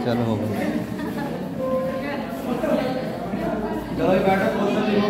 चलो हो गया। चलो ये बैठो, क्वेश्चन लिखो।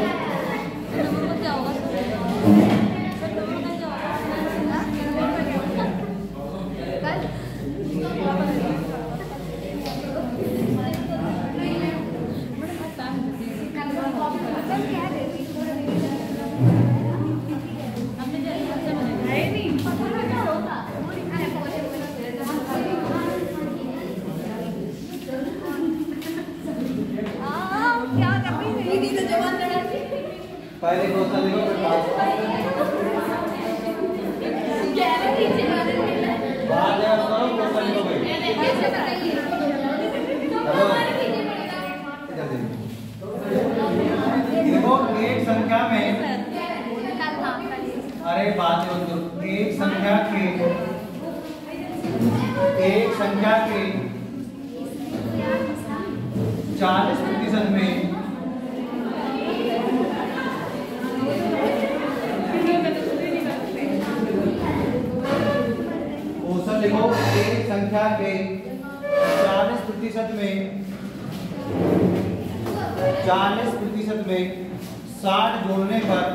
पहले क्वेश्चन लिखो फिर बात करो, क्वेश्चन लिखो भाई। देखो एक संख्या में, अरे बात एक संख्या के 40% में लिखो एक संख्या के 40% में 60 जोड़ने पर,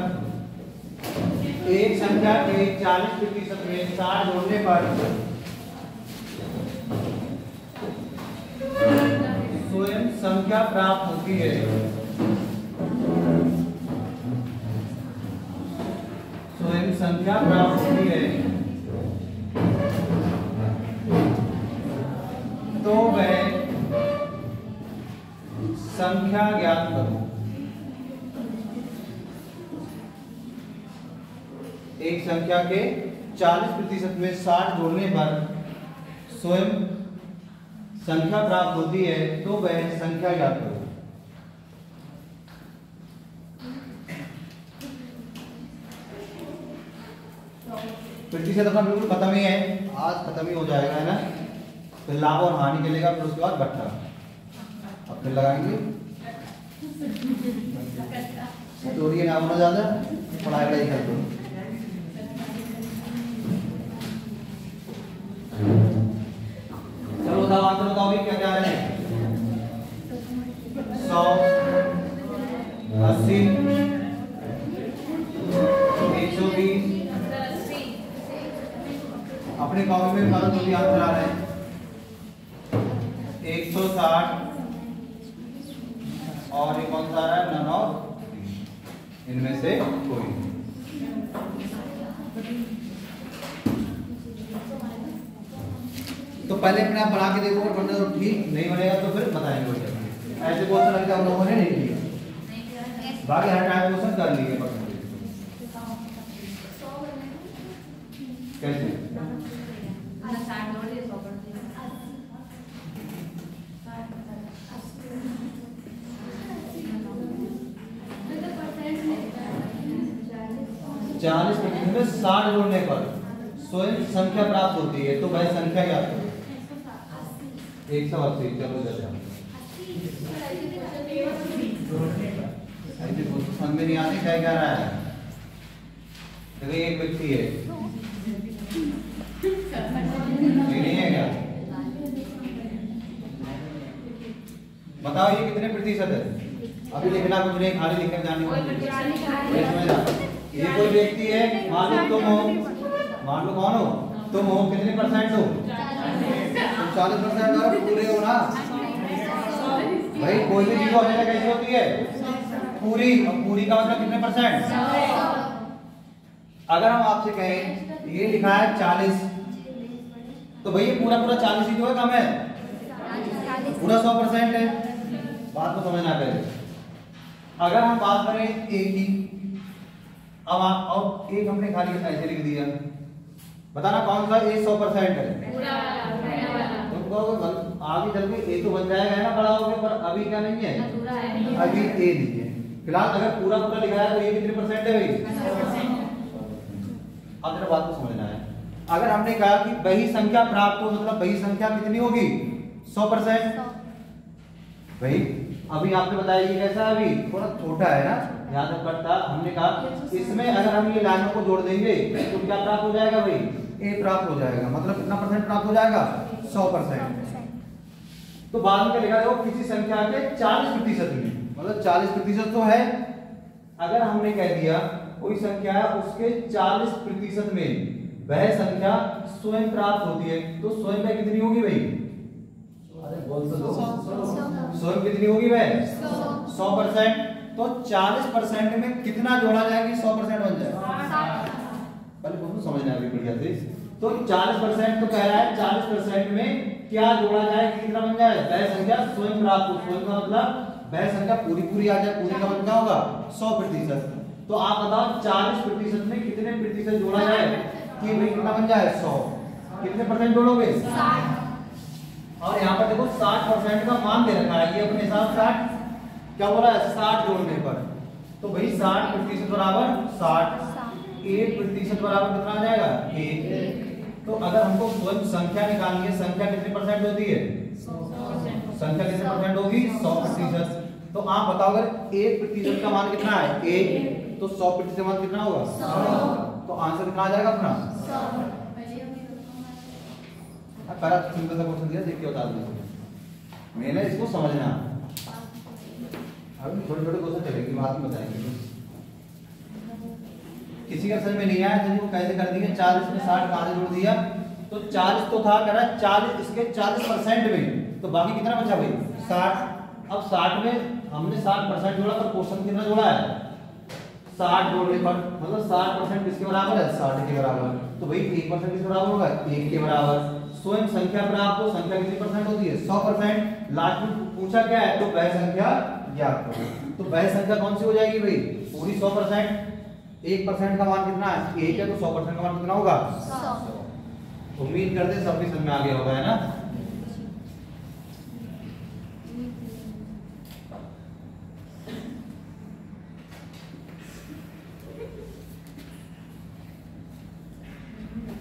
एक संख्या के 40% में 60 जोड़ने पर स्वयं संख्या प्राप्त होती है। स्वयं संख्या प्राप्त होती है तो वह संख्या ज्ञात करो। एक संख्या के 40% में 60 जोड़ने पर स्वयं संख्या प्राप्त होती है तो वह संख्या ज्ञात करो। प्रतिशत अपना बिल्कुल खत्म ही है, आज खत्म ही हो जाएगा, है ना। फिर लाभ और हानि चलेगा, फिर उसके बाद बट्टा, अब फिर लगाएंगे। चोरी ना होना ज्यादा, पढ़ाई कर दो। चलो बताओ, आंसर बताओ भी क्या क्या है। 100, 80, 120, अपने कॉपी में मानो जो भी आंसर आ रहे हैं। 160 और ये कौन सा आ रहा है, नन ऑफ, इनमें से कोई। तो पहले अपने आप बढ़ा के देखो, और बनना तो ठीक नहीं बनेगा तो फिर बताएंगे। ऐसे क्वेश्चन अभी हम लोगों ने नहीं किया, बाकी हर टाइप क्वेश्चन कर लिए। कैसे 40% में 60 जोड़ने पर स्वयं संख्या प्राप्त होती है तो वह संख्या क्या है? 180। चलो जल्दी समझ में नहीं आती क्या रहा है। देखिए एक व्यक्ति है, नहीं है क्या? बताओ ये कितने प्रतिशत है? अभी लिखना कुछ नहीं, खाली लिखकर जाने वाले। ये कोई व्यक्ति है, मान लो तुम हो, मान लो कौन हो, तुम हो, कितने परसेंट हो? 40% और पूरे हो ना भाई। कोई भी चीज होने का कैसी होती है? पूरी। और पूरी का मतलब कितने परसेंट? अगर हम आपसे कहें ये लिखा है 40, तो भाई ये पूरा 40 ही तो है, कम है? पूरा 100% है। बात को समझना पहले। अगर हम बात करें एक की, अब आप और एक हमने खाली ऐसे लिख दिया, बताना कौन सा ए 100% है? तो आगे चल के ए तो बन जाएगा ना बड़ा हो गया, पर अभी क्या नहीं है, अभी ए नहीं है। फिलहाल अगर पूरा लिखा है तो ये कितने परसेंट है भाई? अब जरा बात को समझना है। अगर हमने कहा कि वही संख्या प्राप्त हो, मतलब वही संख्या कितनी होगी? 100%। भाई अभी आपने बताया ये कैसा है, अभी थोड़ा छोटा है ना, याद रखता। हमने कहा इसमें अगर हम ये लाइनों को जोड़ देंगे तो क्या प्राप्त हो जाएगा भाई? ए प्राप्त हो जाएगा। मतलब कितना परसेंट प्राप्त हो जाएगा? 100%। तो बाद में क्या लिखा देखो, किसी संख्या के 40% में, मतलब 40% तो है। अगर हमने कह दिया कोई संख्या है उसके 40% में वह संख्या स्वयं प्राप्त होती है, तो स्वयं में कितनी होगी भाई? अरे बोल तो दो, स्वयं कितनी होगी भाई? 100%। तो 40% में कितना जोड़ा जाएगी 100% बन जाएगा? पहले बोलो समझना है बढ़िया से। तो 40% तो कह रहा है 40% में क्या जोड़ा जाए, कितना बन जाए? वह संख्या स्वयं प्राप्त हो। स्वयं का मतलब वह संख्या पूरी पूरी आ जाए, पूरी का मतलब क्या होगा? 100%। तो आप बताओ 40% में कितने प्रतिशत जोड़ा जाए कि भाई कितना बन जाए? 100। कितने परसेंट जोड़ोगे? 60। और यहाँ पर देखो 60% का मान दे रखा है, ये अपने हिसाब 60 क्या बोला है? 60 जोड़ने पर। तो भाई 60% बराबर 60, 1% बराबर कितना आ जाएगा? 1। तो अगर हमको स्वयं संख्या निकालनी है, संख्या कितने परसेंट होती है? संख्या कितने परसेंट होगी? 100%। तो आप बताओ अगर 1% का मान कितना है? 1, तो 100% मान कितना होगा? 100। तो आंसर कितना आ जाएगा अपना? 100। पहला सिंपल सा क्वेश्चन दिया, देख के बता दो। मैंने इसको समझना, अभी छोटे छोटे क्वेश्चन चलेंगे, बाद में बताएंगे। किसी का समझ में नहीं आया तो वो कैसे कर दिए? 40 में 60 कहां से जोड़ दिया? तो 40 तो था, कह रहा है 40 इसके 40% में, तो बाकी कितना बचा भाई? 60। अब 60 में हमने 60% जोड़ा, पर क्वेश्चन कितना जोड़ा है? 60 जोड़ने पर, मतलब 60% किसके बराबर है? 60 के बराबर। तो भाई 1% किसके बराबर होगा? 1 के बराबर। स्वयं संख्या प्राप्त हो, संख्या कितनी परसेंट होती है? 100%। लास्ट में पूछा क्या है? तो वह संख्या ज्ञात करो। तो वह संख्या कौन सी हो जाएगी भाई? पूरी 100%। 1% का मान कितना है? 1 है, तो 100% का मान कितना होगा? 100। उम्मीद करते हैं सबकी समझ में आ गया होगा, है ना?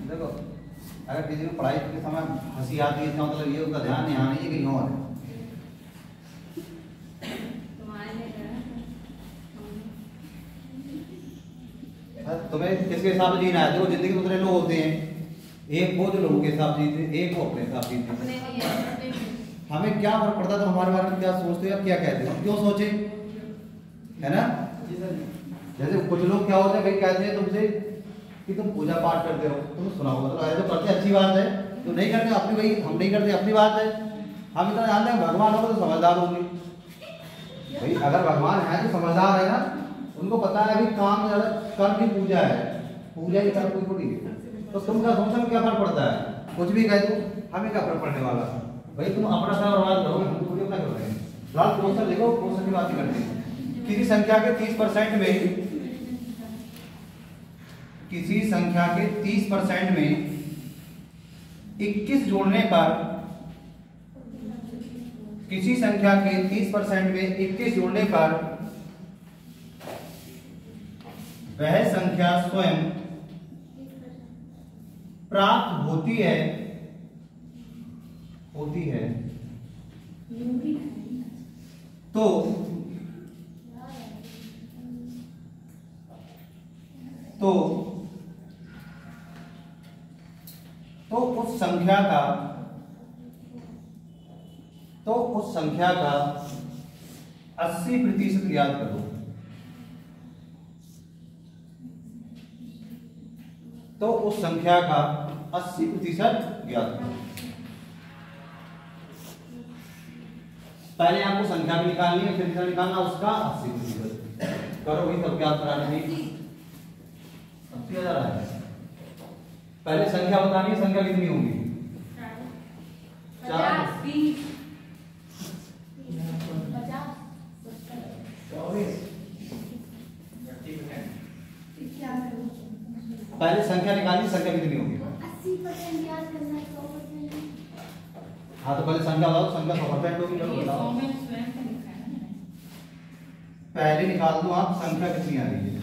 देखो अगर किसी को पढ़ाई के समय हंसी आती है, इसका मतलब ये उसका ध्यान यहाँ नहीं है, कहीं और है। तुम्हें किसके हिसाब से जीना है? देखो जिंदगी में दूसरे लोग होते हैं, एक वो जो लोगों के हिसाब से जीते, एक वो अपने हिसाब से जीते। हमें क्या फर्क पड़ता है तो हमारे बारे में क्या सोचते हैं, क्या कहते हैं, हम क्यों सोचे, है ना? जैसे कुछ लोग क्या होते हैं भाई, कहते हैं तुमसे कि तुम पूजा पाठ करते हो, तुम सुना होगा, तो ऐसे करते अच्छी बात है, तो नहीं करते अपनी, भाई हम नहीं करते अपनी बात है। हम इतना जानते हैं भगवान होगा तो समझदार होंगे भाई, अगर भगवान है तो समझदार है ना, उनको पता है कि काम ज्यादा कर्म की पूजा है, पूजा की तरफ कोई थोड़ी है। तो तुम क्या सोचो में क्या फर्क पड़ता है? कुछ भी कह दो, हमें क्या फर्क पड़ने वाला भाई, तुम अपना काम बर्बाद करो, हम पूरी क्या कर रहे हैं? लास्ट क्वेश्चन देखो, क्वेश्चन की बात ही करते हैं। किसी संख्या के 30% में, किसी संख्या के 30% में 21 जोड़ने पर, किसी संख्या के 30% में 21 जोड़ने पर वह संख्या स्वयं प्राप्त होती है, तो उस संख्या का 80% याद करो। तो उस संख्या का 80% याद करो। पहले आपको संख्या भी निकालनी है, फिर निकालना उसका 80%। करो भाई, तब याद कराने नहीं 80,000 है। पहले संख्या बतानी है, संख्या कितनी होगी? 40, 20, 24। पहले संख्या निकाली, संख्या कितनी होगी? 80% याद करना है, 100%। हाँ तो पहले संख्या बताओ, संख्या 100% होगी, चलो बताओ। पहले निकाल दो आप, संख्या कितनी आ रही है?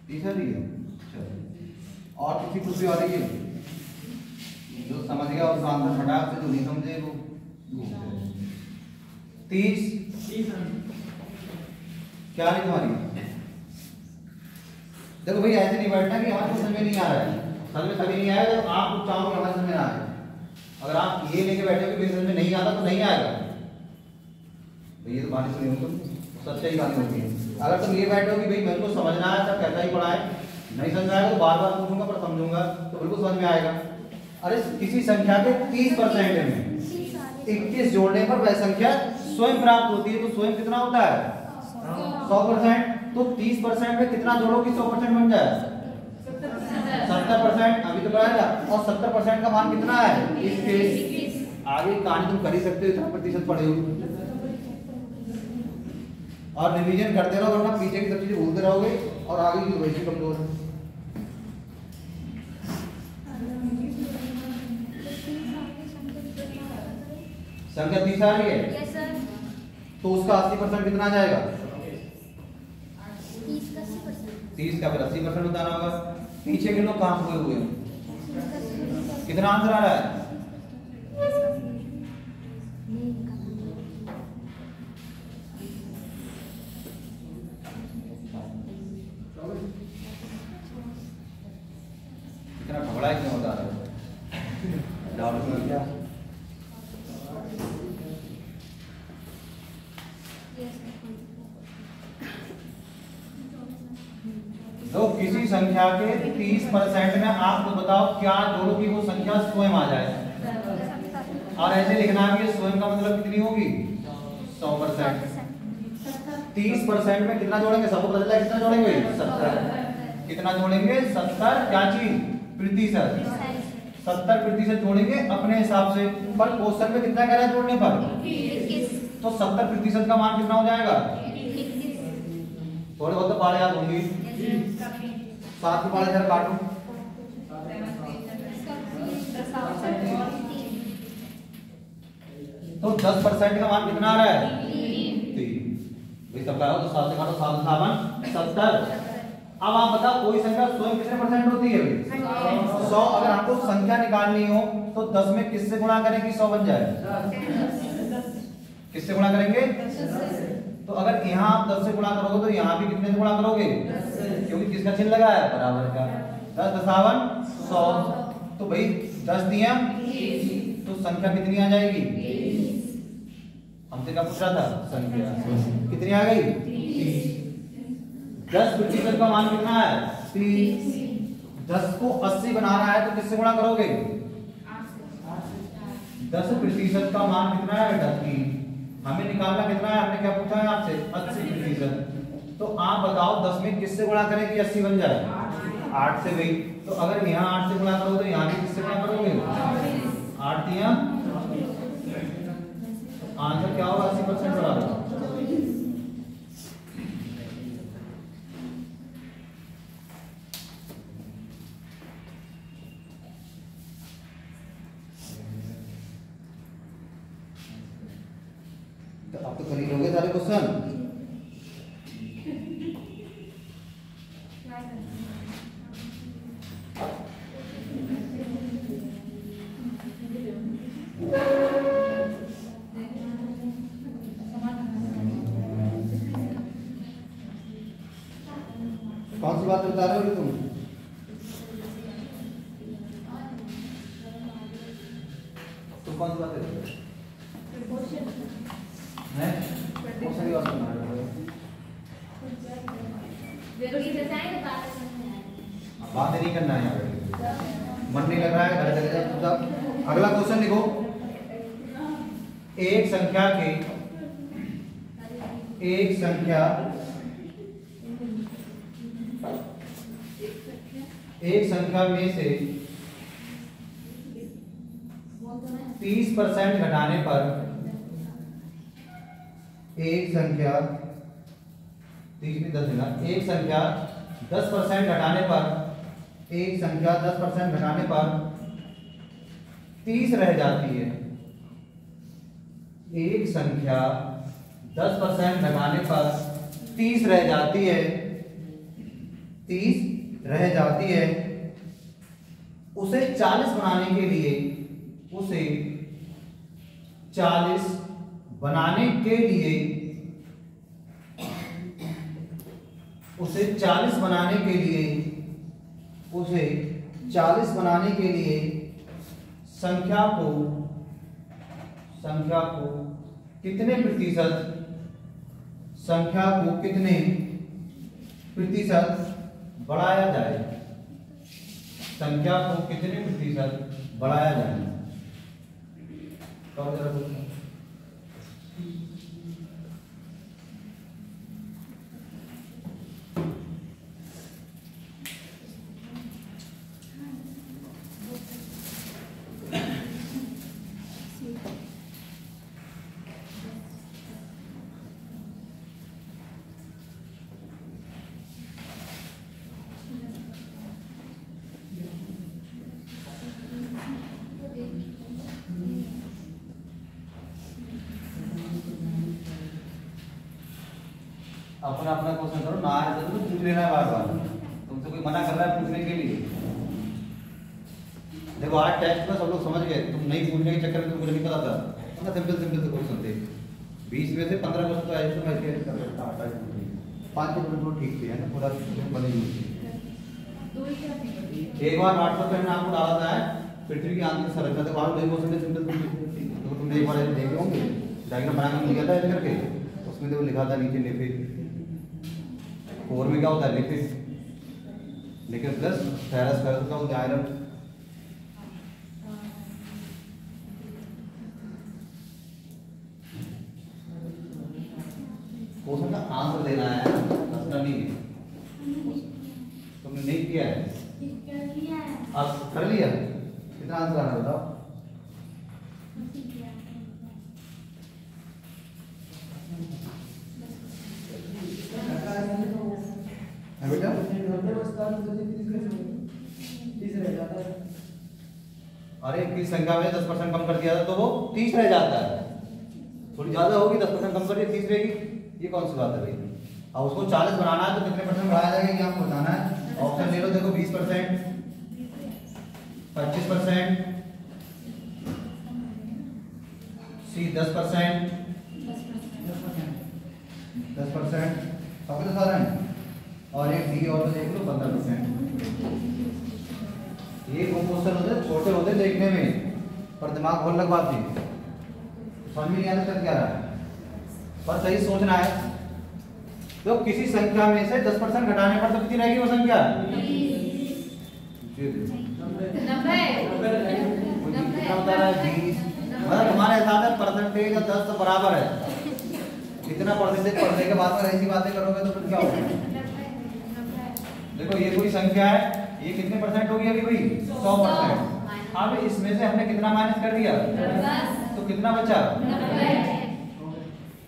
30 आ रही है। चलो, और किसी कुछ भी आ रही है? जो समझ गया उसका आंसर फटाक से, जो नहीं समझे वो 30 क्या नहीं तुम्हारी? देखो भाई ऐसे नहीं बैठना कि हमारे समझ में नहीं आ रहा है, समझ में कभी नहीं आया तो आप कुछ चाहोगे हमारे समझ में आ रहा है। अगर आप ये लेके बैठे हो कि समझ में नहीं आता तो नहीं आएगा। तो ये तो कहानी सुनी हो तुम, सच्चाई कहानी होती है। अगर तुम ये बैठे हो कि भाई मेरे को समझना है, सब कैसा ही पढ़ा है, नहीं समझ में आएगा तो बार बार पूछूंगा पर समझूंगा तो बिल्कुल समझ में आएगा। अरे किसी संख्या के 30% में 21 जोड़ने पर वह संख्या स्वयं प्राप्त होती है, तो स्वयं कितना होता है 100%। तो 30% में कितना जोड़ोगे 100% बन जाए 70%। अभी तो बताया और 70% का मान कितना है 21। आगे कहानी तुम कर ही सकते हो, इतना प्रतिशत पढ़े हो। और रिवीजन करते रहो वरना पीछे की सब चीजें भूलते रहोगे और आगे की वैसे कमजोर है। संख्या 30 आ रही है। Yes sir. तो उसका 80% कितना आ जाएगा 30 का फिर 80% बताना होगा। पीछे के लोग कहां हुए हुए हैं, कितना आंसर आ रहा है कितना घबराए क्यों बता रहे हो, डाउट में क्या। तो किसी संख्या के 30% में आपको बताओ क्या जोड़ो कि वो संख्या स्वयं आ जाए। और ऐसे लिखना है स्वयं का मतलब कितनी होगी 100%। 30% में कितना जोड़ेंगे, सबको पता चला कितना जोड़ेंगे 70। कितना जोड़ेंगे 70, क्या चीज प्रतिशत, 70% जोड़ेंगे अपने हिसाब से। पर क्वेश्चन में कितना कह रहा है जोड़ने पर, तो 70% का मान कितना हो जाएगा। थोड़े बहुत तो पाले याद होंगी, 7 के पाले जरा काटो। तो 10% का मान कितना आ रहा है 3। सबका तो 7 से काटो, 7 7 70। अब आप बताओ कोई संख्या स्वयं कितने परसेंट होती है 100। अगर आपको संख्या निकालनी हो तो 10 में किससे गुणा करें कि 100 बन जाए, किससे गुणा करेंगे। तो अगर यहाँ आप 10 से गुणा करोगे तो यहाँ भी कितने से गुणा करोगे, क्योंकि किसका चिन्ह लगा है बराबर का। 10 10 100। तो भाई 10 दिया तो संख्या कितनी आ जाएगी, हमसे क्या पूछ रहा था संख्या कितनी आ गई 30। 10% का मान कितना है 30। 10 को 80 बना रहा है तो किससे गुणा करोगे, 10% का मान कितना है बेटा 3। हमें निकालना कितना है, हमने क्या पूछा है आपसे 80%। तो आप बताओ 10 में किससे गुणा करें कि 80 बन जाए, 8 से भाई। तो अगर यहाँ 8 से गुणा करो तो यहाँ भी किससे गुणा करोगे 8 दिया, आंसर क्या होगा 80% बराबर। तो आप तो कर ही लोगे सारे क्वेश्चन। कौन सी बात बता रहे हो तुम, तुम कौन सी बात कर रहे हैं, कौन सी बात बता रहे हो। बात नहीं करना है, मन नहीं लग रहा है घर चले जाओ चुपचाप। अगला क्वेश्चन लिखो, एक संख्या में से 30% घटाने पर एक संख्या 30 में 10 मिला, एक संख्या 10% घटाने पर एक संख्या 10% घटाने पर 30 रह जाती है। एक संख्या 10% घटाने पर 30 रह जाती है, 30 रह जाती है। उसे 40 बनाने के लिए, उसे 40 बनाने के लिए, उसे 40 बनाने के लिए, उसे 40 बनाने के लिए संख्या को कितने प्रतिशत बढ़ाया जाए, संख्या को कितने प्रतिशत बढ़ाया जाए। अपना अपना क्वेश्चन करो ना, आए तो पूछ लेना है बार बार, तुमसे कोई मना कर रहा है पूछने के लिए। देखो आज टेस्ट में सब लोग समझ गए, तुम नहीं पूछने के चक्कर में तुमको नहीं पता था ना, सिंपल से क्वेश्चन थे 20 में से 15 क्वेश्चन तो ऐसे मैं कर सकता 5 क्वेश्चन ठीक थे, है ना, पूरा बनी हुई। एक बार व्हाट्सएप पे हमने आपको डाला था पृथ्वी की आंतरिक संरचना, तो वहां दो क्वेश्चन सिंपल तो तुमने एक बार देखे होंगे, डायग्राम बना के लिखा था ऐसे करके, उसमें तो लिखा था नीचे लिपिड, कोर में क्या होता है लिपिड प्लस फेरस का होता है आयरन। क्वेश्चन का आंसर देना है, हंसना नहीं है। तुमने नहीं किया है, आप कर लिया, कितना आंसर आना बताओ। बेटा अरे किस संख्या में 10% कम कर दिया था तो वो 30 रह जाता है, थोड़ी ज्यादा होगी 10% कम कर दिया 30 रहेगी, ये कौन सी बात है भाई। अब उसको 40 बनाना है तो कितने परसेंट बढ़ाया जाएगा ये आपको बताना है। ऑप्शन ले लो, देखो 20%, 25%, सी 10%, 10% सबके तो सारे हैं, और एक डी और तो देख लो 15%। ये वो क्वेश्चन होते छोटे होते देखने में, पर दिमाग बहुत लगवाते हैं, समझ में नहीं आता चल क्या रहा है, पर सही सोचना है। तो किसी संख्या में से 10% घटाने पर तो कितनी रहेगी वो संख्या? 20। मतलब तुम्हारे हिसाब से परसेंटेज और 10 तो बराबर है, इतना परसेंटेज पढ़ने के बाद में ऐसी बातें करोगे तो फिर क्या होगा। देखो ये कोई संख्या है, ये कितने परसेंट होगी अभी भाई? 100%। अब इसमें से हमने कितना माइनस कर दिया, तो कितना बचा?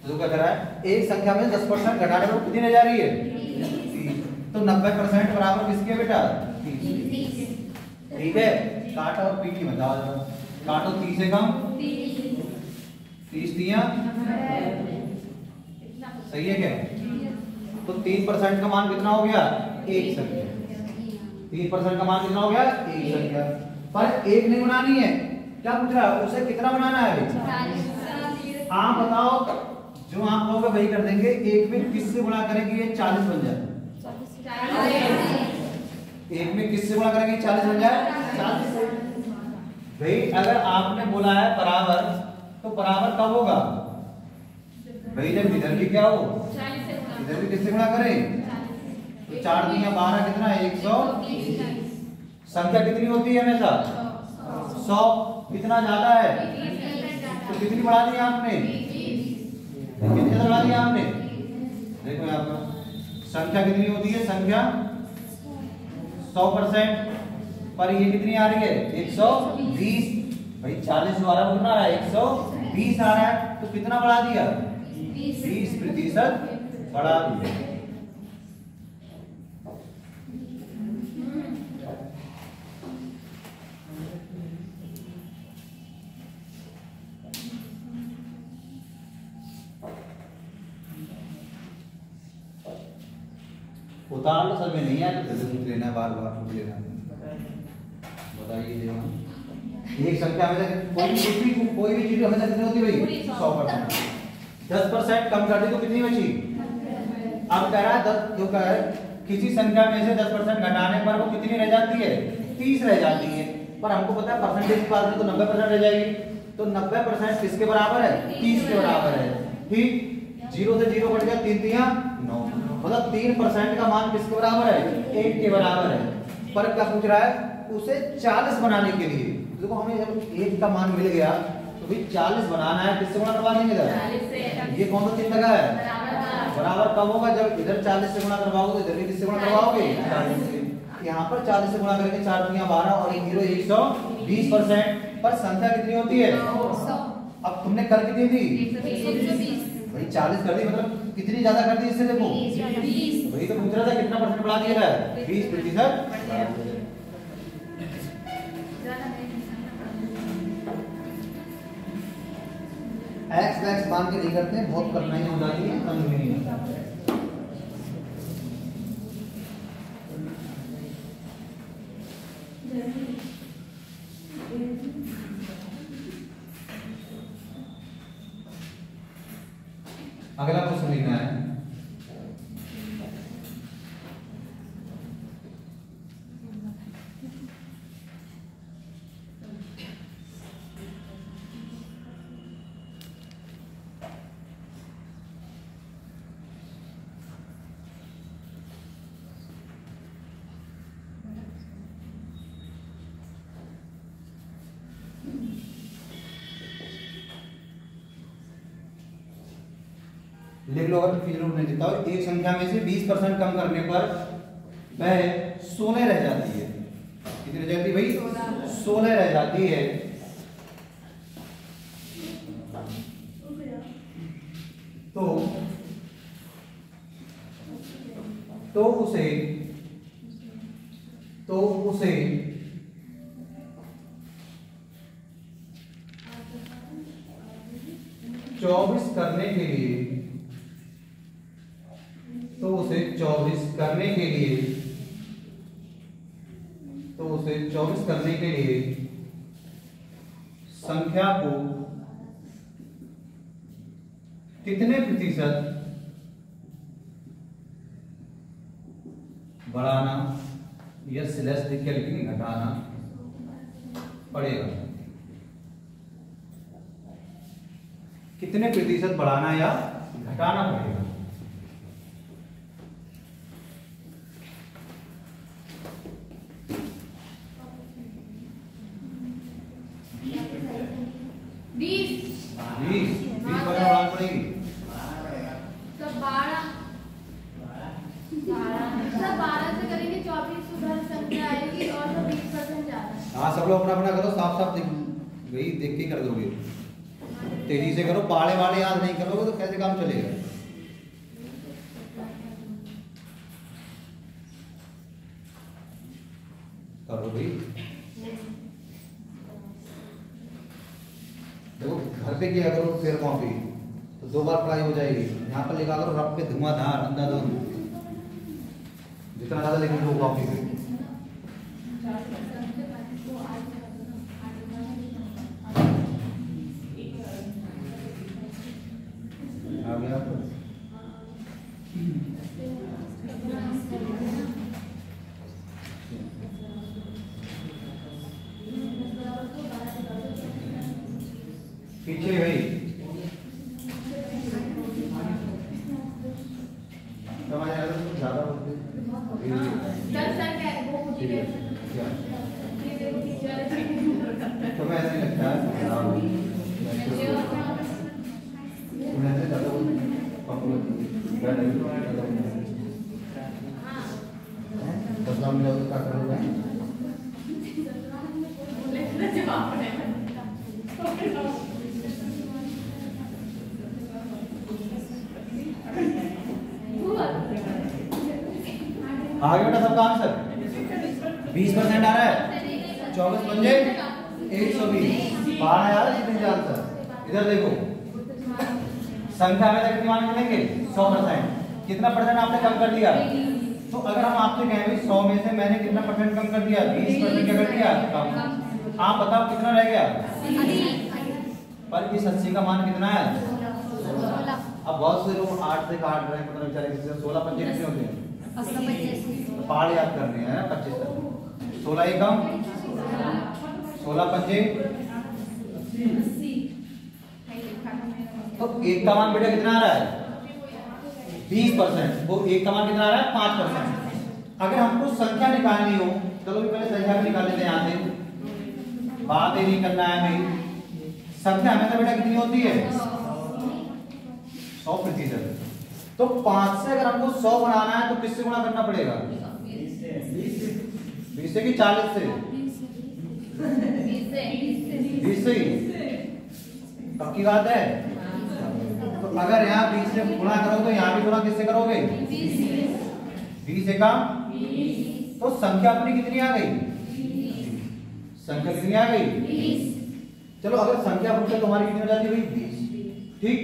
तो क्या कर रहा है, एक संख्या में 10% घटाने पर कितनी रह जा रही है? 30। तो 90% बराबर किसके बेटा? 30। ठीक है, काटो और पीटी बताओ, काटो 30 से कम 30 दिया सही है क्या? तो 3% का मान कितना हो गया? एक संख्या। 3% का मान कितना हो गया? एक संख्या। पर एक नहीं बनानी है, क्या पूछ रहा है, उसे कितना बनाना है? आप बताओ, जो आप लोग वही कर देंगे, एक में किससे गुणा करेंगे ये 40 बन जाए, एक में किससे गुणा करेंगे 40 बन जाए, 40 से। भाई अगर आपने बोला है बराबर, तो बराबर कब होगा भाई? जब इधर भी क्या हो, इधर भी किससे गुणा करें? तो 4 दिया 12 कितना है? 120। संख्या कितनी होती है हमेशा? 100। कितना ज्यादा है तो कितनी बढ़ा दी आपने? कितनी ज्यादा बढ़ा दी आपने? देखो यहाँ पर संख्या कितनी होती है, संख्या 100%, पर ये कितनी आ रही है? 120। भाई 40 द्वारा कितना आ रहा है? 120 आ रहा है, तो कितना बढ़ा दिया? 20% बढ़ा दिया। उतार लो, सर में नहीं आया तो फिर पूछ लेना, बार बार पूछ लेना। बताइए एक संख्या में कोई भी चीज हमेशा कितनी होती है भाई? 100%। 10% कम कर दी तो कितनी बची? अब कह रहा है 10, जो कह रहा है किसी संख्या में से 10% घटाने पर वो कितनी रह जाती है? 30 रह जाती है। पर हमको पता है परसेंटेज की बात करें तो 90% रह जाएगी। तो 90% किसके बराबर है? 30 के बराबर है। ठीक, 0 से 0 कट गया, 3 3 9, मतलब 3% का मान किसके बराबर है? 1 के बराबर है। पर क्या पूछ रहा है? उसे 40 बनाने के लिए देखो हमें जब 1 का मान मिल गया तो भी 40 बनाना है, किससे गुणा करवा देंगे इधर? 40 से। ये कौन सा चिन्ह लगा है? बराबर कब होगा? जब इधर 40 से गुणा करवाओगे इधर भी किससे गुणा करवाओगे? 40 से। यहाँ पर 40 से गुणा करके 4 दुनिया 12 और 1 0 120%। पर संख्या कितनी होती है? 100। अब तुमने कर कितनी थी? 120। भाई 40 कर दी, मतलब कितनी ज्यादा कर दी? इससे देखो 20। वही तो पूछ रहा था कितना परसेंट बढ़ा दिया है? 20%। एक्स एक्स मान के नहीं करते, बहुत कठिनाई हो जाती है, समझ में नहीं आता। अगला क्वेश्चन लिखना है। लिख लो, अगर फिर नहीं लिखता हो। एक संख्या में से 20% कम करने पर वह 16 रह जाती है। कितनी रह जाती है भाई? 16 रह जाती है। तो उसे 24 करने के लिए, तो उसे 24 करने के लिए, तो उसे 24 करने के लिए संख्या को कितने प्रतिशत बढ़ाना या स्लैश लिख के लिखेंगे घटाना पड़ेगा? कितने प्रतिशत बढ़ाना या घटाना पड़ेगा? बढ़ाना पड़ेगी। सब 12 से करेंगे 24 सुधर संख्या आएगी और तो 20% ज्यादा। हाँ, सब लोग अपना अपना करो, साफ साफ वही देख के कर दोगे। तेजी से करो, पाड़े वाले याद नहीं करोगे तो कैसे काम चलेगा? करो भाई। देखो घर पे किया करो फिर कॉपी तो 2 बार पढ़ाई हो जाएगी। यहाँ पर लिखा करो रब पे धुआंधार अंधाधुंध, जितना ज्यादा लिखोगे वो कॉपी पे। आ गया पीछे भाई ज्यादा तो मैं ऐसे लगता आगे बेटा सबका आंसर 20% आ रहा है। 24 पंजे 120 12 यार कितने आंसर। इधर देखो संख्या में कितनी मान मिलेंगे? 100%। कितना परसेंट आपने कम कर दिया? तो अगर हम आपसे कहें 100 में से मैंने कितना परसेंट कम कर दिया? 20% क्या कर दिया? कम। आप बताओ कितना रह गया? पर इस 80 का मान कितना है? 16। अब बहुत से लोग 8 से काट रहे हैं, पता नहीं चले किसी 16 पंजे कितने होते हैं? पाड़ याद करने हैं 25 तक। 16 ही कम 16 पंजे, तो एक का मान बेटा कितना आ रहा है 20%, वो एक का मान कितना आ रहा है 5%। अगर हमको संख्या निकालनी हो, चलो भी पहले संख्या भी निकाल लेते हैं यहाँ से, बात ही नहीं करना है भाई। संख्या हमेशा बेटा कितनी होती है 100%। तो 5 से अगर हमको 100 बनाना है तो किससे गुणा करना पड़ेगा 20 से कि 40 से 20 से ही पक्की बात है। तो अगर यहाँ 20 से गुणा करो तो यहाँ भी गुणा किससे करोगे 20 से का, तो संख्या अपनी कितनी आ गई, संख्या कितनी आ गई। चलो अगर संख्या पूछे तो हमारी कितनी हो जाती है भाई 20। ठीक,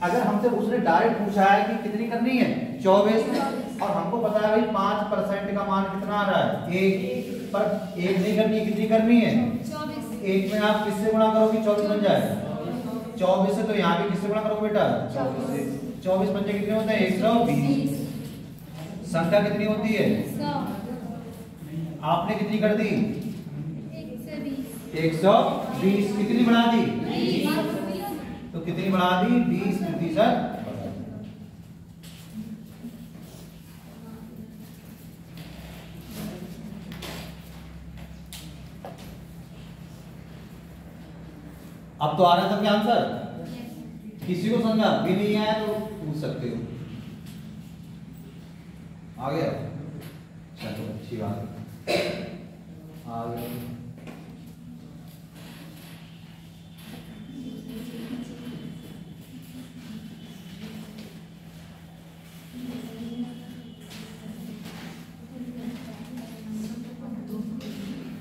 अगर हमसे उसने डायरेक्ट पूछा है कि कितनी करनी है 24, और हमको पता है भाई 5% का मान कितना आ रहा है 1, पर 1 नहीं करनी, कितनी करनी है 1 में आप किससे गुणा करोगे 24 बन जाए 24 से, तो यहाँ भी किससे गुणा करोगे बेटा 24 से। 24 पंजे कितने होते हैं 120। संख्या कितनी होती है 100, आपने कितनी कर दी 120, 120। कितनी बढ़ा दी, तो कितनी बढ़ा दी 20%। अब तो आ रहा था क्या आंसर, किसी को समझा भी नहीं आया तो पूछ सकते हो। आ गया, चलो अच्छी बात है, आ गया।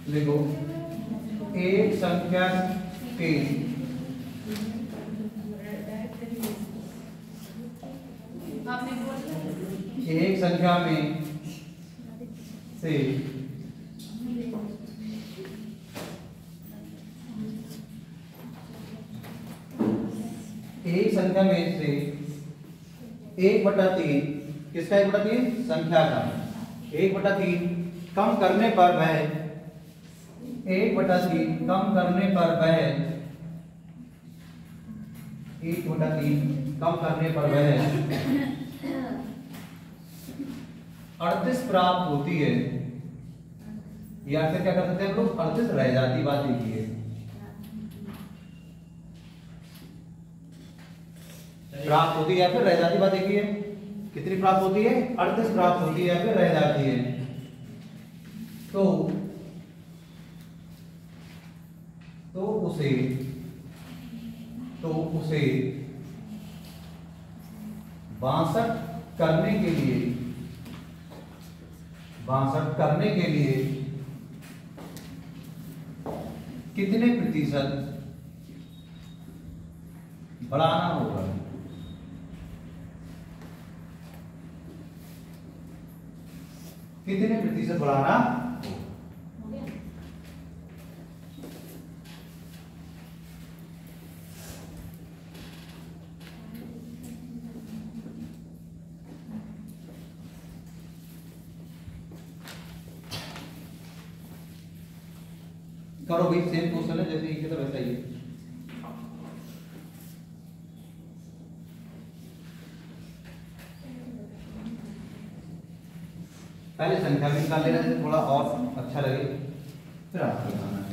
देखो एक संख्या के एक संख्या में से एक संख्या में से 1/3, किसका 1/3 संख्या का 1/3 कम करने पर वह 1/3 कम करने पर वह 1/3 कम करने पर वह 38 प्राप्त होती है, या फिर क्या कर सकते हैं हम लोग 38 रह जाती, बात एक ही है। प्राप्त होती है या फिर रह जाती, बात एक ही है। कितनी प्राप्त होती है 38 प्राप्त होती है या फिर रह जाती है। तो उसे 62 करने के लिए कितने प्रतिशत बढ़ाना होगा, कितने प्रतिशत बढ़ाना। करो भाई, सेम क्वेश्चन है जैसे ये, तो वैसा ही है। पहले संख्या भी निकाल लेना जैसे थोड़ा और अच्छा लगे, फिर आपको बताना है।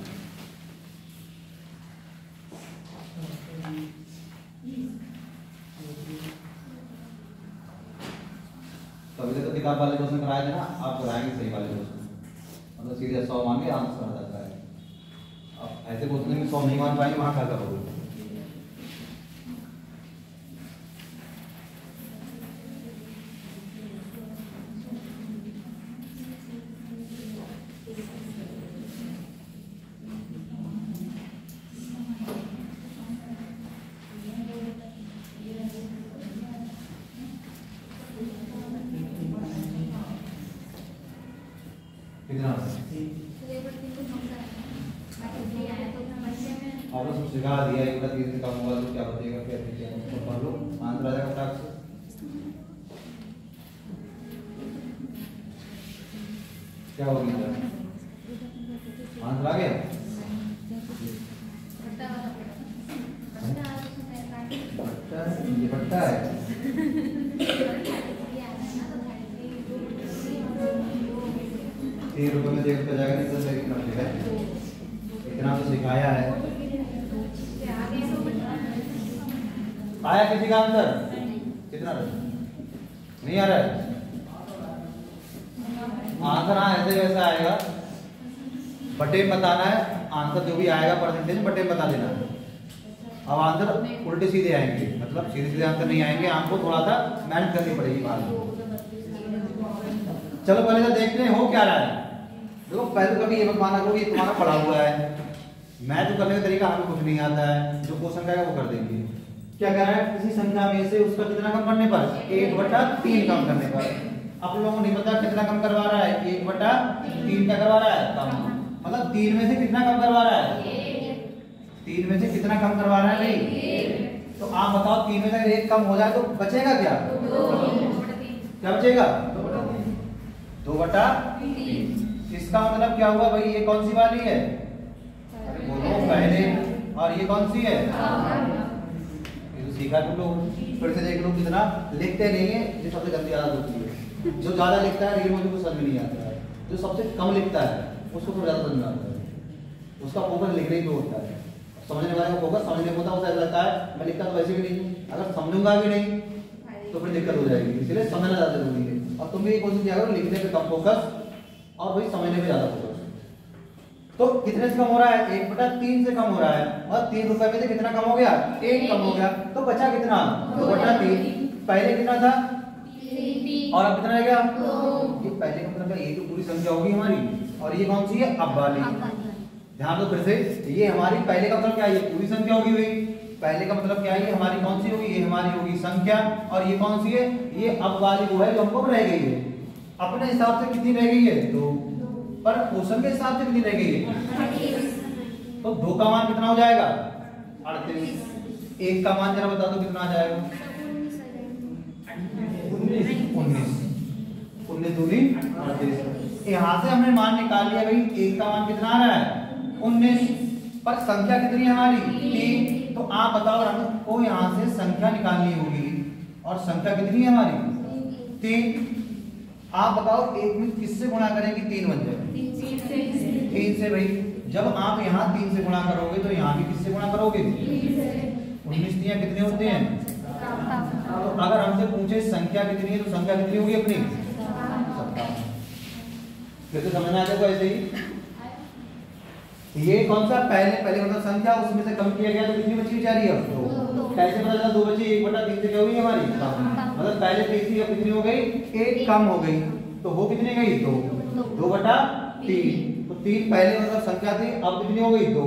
कभी तो किताब वाले क्वेश्चन कराए थे ना, आप कराएंगे सही वाले क्वेश्चन, मतलब सीधे 100 मान के आंसर आ जाता है। अब ऐसे क्वेश्चन में 100 नहीं मान पाएंगे, वहां क्या करोगे। आपने सब सिखा दिया, 1/3 कम होगा तो क्या बचेगा, कैसे क्या तो पढ़ लो, आंसर आ जाएगा फटाक से। क्या हो गया आंसर आ गया। बट्टा ये बट्टा है। 3 रुपए में देख जाएगा नहीं तो कितना बचेगा। इतना तो सिखाया है। आया किसी का आंसर? कितना नहीं आ रहा है आंसर? हाँ ऐसे वैसा आएगा, बटे बताना है आंसर, जो भी आएगा परसेंटेज बटे बता देना है। अब आंसर उल्टे सीधे आएंगे, मतलब सीधे सीधे आंसर नहीं आएंगे, आपको थोड़ा सा मेहनत करनी पड़ेगी बात। चलो पहले तो देखते हैं हो क्या रहा है। देखो पहले कभी ये मत माना करो ये तुम्हारा पढ़ा हुआ है, मैथ जो करने का तरीका हमें कुछ नहीं आता है, जो क्वेश्चन का है वो कर देंगे। क्या कह रहा है? किसी संख्या में से उसका कितना कम करने पर 1/3 कम करने पर। आप लोगों को नहीं पता कितना कम करवा रहा है? 1/3 क्या करवा रहा है? कम। मतलब 3 में से कितना कम करवा रहा है? 3 में से कितना कम करवा रहा है? नहीं। तो आप बताओ 3 में से 1 कम हो जाए तो बचेगा क्या? क्या बचेगा? 2/3। इसका मतलब क्या हुआ भाई? ये कौन सी वाली है? बोलो पहले। और ये कौन सी है? ये तो सीखा तुम लोग। फिर से देख लो कितना लिखते नहीं है, ये सबसे गंदी आदत होती है। जो ज्यादा लिखता है ये मुझे कुछ समझ नहीं आता है, जो सबसे कम लिखता है उसको थोड़ा ज्यादा समझ आता है। उसका फोकस लिखने पे होता है, समझने वाले का फोकस समझने में होता है। उसे लगता है मैं लिखता तो वैसे भी नहीं हूँ, अगर समझूंगा भी नहीं तो फिर दिक्कत हो जाएगी। इसलिए समझना ज्यादा जरूरी है। और तुम भी कोशिश किया करो लिखने पे कम फोकस और वही समझने में ज्यादा फोकस। तो कितने से कम हो रहा है? 1/3 से कम हो रहा है। और 3 रुपए में से कितना कम हो गया? 1 कम हो गया। तो बचा कितना? 2/3। पहले कितना था? 3 और अब कितना रह गया? 2। ये पहले का मतलब ये तो पूरी संख्या होगी हमारी, और ये कौन सी है? अब वाली। ध्यान दो फिर से, ये हमारी पहले का मतलब क्या है? ये पूरी संख्या होगी भाई। पहले का मतलब क्या है? ये हमारी कौन सी होगी? ये हमारी होगी संख्या। और ये कौन सी है? ये अब वाली वो है जो हमको रह गई है। अपने हिसाब से कितनी रह गई है? 2। पर क्वेश्चन के हिसाब से कितनी रह गई है? तो 2 का मान कितना हो जाएगा? 38। 1 का मान जरा बता दो कितना आ जाएगा? 19। 19 दूनी 38। यहाँ से हमने मान निकाल लिया भाई। 1 का मान कितना आ रहा है? 19। पर संख्या कितनी है हमारी? 3। तो आप बताओ हमको यहाँ से संख्या निकालनी होगी, और संख्या कितनी है हमारी? 3। आप बताओ 1 में किससे गुणा करेंगे 3 बन जाए? 3 से भाई। जब आप यहाँ 3 से गुणा करोगे तो यहाँ भी किससे गुणा करोगे? 19 3 कितने होते हैं? तो अगर हमसे पूछे संख्या कितनी है तो संख्या कितनी होगी अपनी? 57। फिर तो समझना आ जाएगा ऐसे ही। ये कौन सा? पहले मतलब संख्या, उसमें से कम किया गया तो कितनी बची बेचारी? अब 2। कैसे पता चला 2 बची? 1/3 से क्या हुई हमारी? मतलब पहले 3 थी, अब कितनी हो गई? 1 कम हो गई। तो वो कितनी गई? 2। 2/3। तो 3 पहले मतलब संख्या थी, अब कितनी हो गई? 2।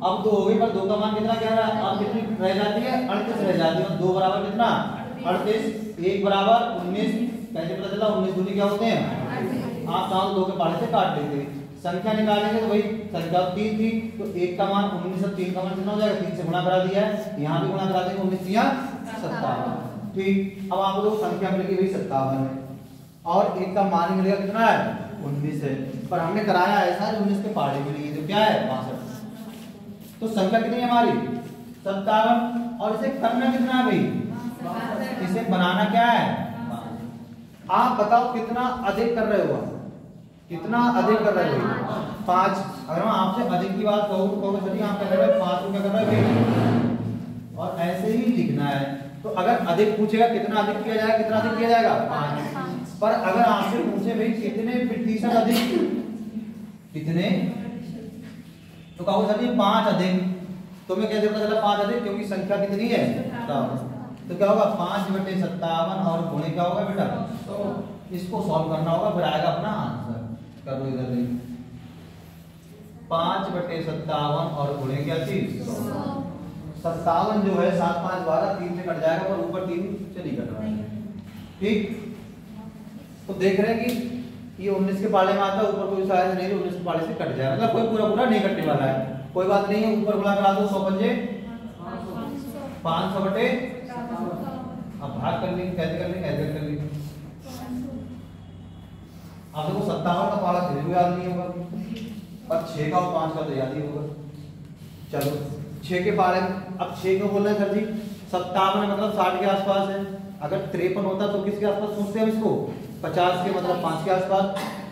अब 2 हो गई, पर 2 का मान कितना क्या रहा? अब कितनी रह जाती है? 38 रह जाती है। 2 बराबर कितना? 38। 1 बराबर 19। कैसे पता चला? 19 दूनी क्या होते हैं? आप चाहो 2 के पहाड़े से काट लेते। संख्या निकालेंगे तो भाई संख्या 3 थी, तो 1 का मान 19 और 3 का मान कितना हो जाएगा? 3 से गुणा करा दिया है, यहाँ भी गुणा करा देंगे। 19 3 57। ठीक। अब आप लोग संख्या मिलेगी भाई 57 है, और 1 का मान मिलेगा कितना है? 19 है। पर हमने कराया ऐसा 19 के पहाड़े में नहीं, जो क्या है? 65। तो संख्या कितनी है हमारी? 57। और इसे करना कितना है भाई? इसे बनाना क्या है? आप बताओ कितना अधिक कर रहे हो? कितना अधिक कर रहे हो? 5। अगर मैं आपसे अधिक की बात कहूँ तो सर आप कर रहे हो 5 को क्या कर रहे हो? और ऐसे ही लिखना है। तो अगर अधिक पूछेगा कितना अधिक किया जाएगा? कितना अधिक किया जाएगा? 5। पर अगर आपसे पूछे भाई कितने प्रतिशत अधिक, कितने, तो कहो सर जी 5 अधिक। तो मैं कैसे पता चला 5 अधिक? क्योंकि संख्या कितनी है? 57। तो क्या होगा? 5/57 और गुणे क्या होगा बेटा? तो इसको सॉल्व करना होगा, फिर आएगा अपना आंसर। करो इधर भी 5/57 और गुणे क्या चीज? 57 जो है 7 5 12 3 से कट जाएगा, पर ऊपर 3 से नहीं कट रहा है। ठीक। तो देख रहे हैं कि ये 19 के पाले में आता है, ऊपर कोई शायद नहीं, 19 के पाले से कट जाएगा, मतलब कोई पूरा पूरा नहीं कटने वाला है। कोई बात नहीं है, ऊपर गुणा करा दो 100 पंजे 500 बटे, अब भाग कर लेंगे, कैसे कर लेंगे? ऐसे कर लेंगे। आप देखो 57 का पाला फिर भी याद नहीं होगा, और 6 का और 5 का तो याद ही होगा। चलो 6 के पाले में अब 6 क्यों बोल रहे हैं सर जी? 57 मतलब 60 के आसपास है। अगर 53 होता तो किसके आसपास सोचते हैं इसको? 50 के मतलब 5 के आसपास।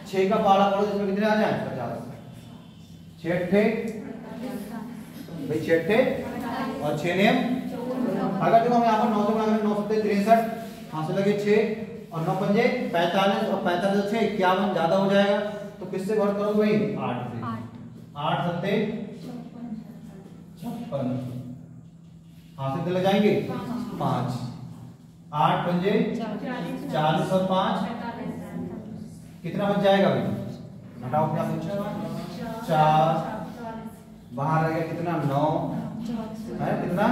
6 का पाला करो जिसमें कितने आ जाए? 50। 6 अट्ठे भाई 6 अट्ठे और 6 नेम। अगर देखो हम यहाँ पर 9 से गुणा करें 9 सत्ते 63, हाथ से लगे 6 और 9 पंजे 45 और 45 से 6 51 ज्यादा हो जाएगा। तो किससे गुणा करोगे भाई? 8 से। 8 सत्ते 56, हाथ से चले जाएंगे 5। 8 पंजे 40 और 5 कितना बच जाएगा भाई? घटाओ क्या? 4 बाहर रह गया कितना? 9 है कितना?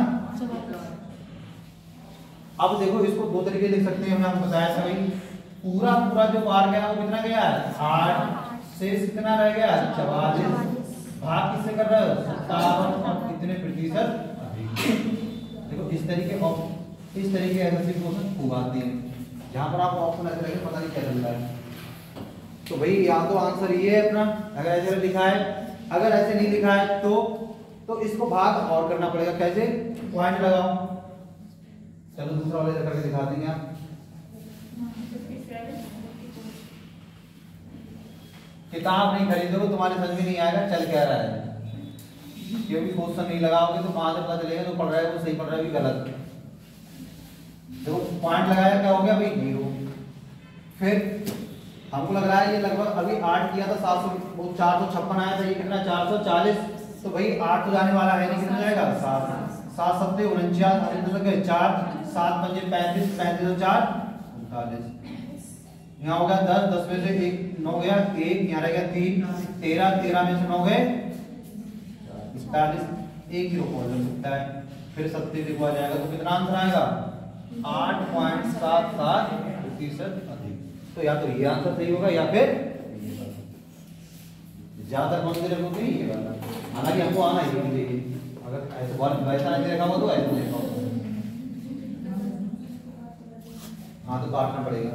अब देखो इसको दो तरीके लिख सकते हैं, हमने आपको बताया था भाई। पूरा पूरा जो बार गया वो कितना गया? 8 से कितना रह गया? 44। भाग किससे कर रहे हो? 57 और कितने प्रतिशत? देखो इस तरीके ऐसे क्वेश्चन खूब आते हैं जहां पर आपको ऑप्शन ऐसे लगे पता नहीं क्या चल रहा है। तो भाई या तो आंसर ये है अपना, अगर ऐसे लिखा है। अगर ऐसे नहीं लिखा है तो इसको भाग और करना पड़ेगा। कैसे? पॉइंट लगाओ। चलो दूसरा वाले करके दिखा देंगे आप। किताब नहीं खरीदोगे तुम्हारे समझ में नहीं आएगा चल क्या रहा है, क्योंकि क्वेश्चन नहीं लगाओगे तो वहां से पता चलेगा तो पढ़ रहा है वो सही पढ़ रहा है भी गलत। देखो पॉइंट लगाया क्या हो गया भाई? 0। फिर हमको लग रहा है ये लगभग अभी 8 किया था 700 वो 456 आया था, ये कितना? 440। तो भाई 8 तो जाने वाला है नहीं, कितना जाएगा? 7। 7 सत्ते 49, 4 7 पंजे 35, 35 और 4 39। यहाँ हो गया 10, 10 में से 1 9 गया, 1 यहाँ रह गया 3 13, 13 में से 9 गए 41, 1 ही रोको लग सकता है। फिर 70 देखो आ जाएगा तो कितना आंसर आएगा? 8.77% अधिक। तो या तो ये आंसर सही होगा या फिर ज्यादा कॉन्फिडेंस होती है ये वाला। हालांकि हमको आना ही चाहिए, अगर ऐसे बहुत वैसा नहीं देखा हो तो ऐसे देखा हो। हाँ तो काटना पड़ेगा।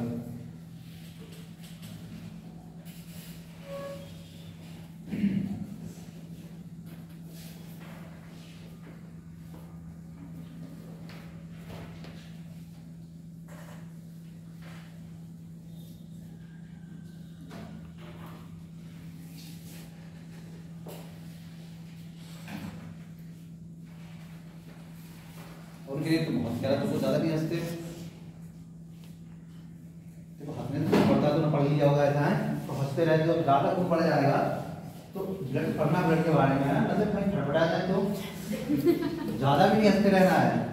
उनके लिए तो बहुत कह रहा तो ज्यादा नहीं हंसते। देखो हंसने से पढ़ता तो ना पढ़ ही जाओगा ऐसा है, तो हंसते रहते तो ज्यादा खूब पढ़ जाएगा। तो ब्लड पढ़ना ब्लड के बारे में है, मतलब कहीं फटफटा जाए तो ज्यादा भी नहीं हंसते रहना है।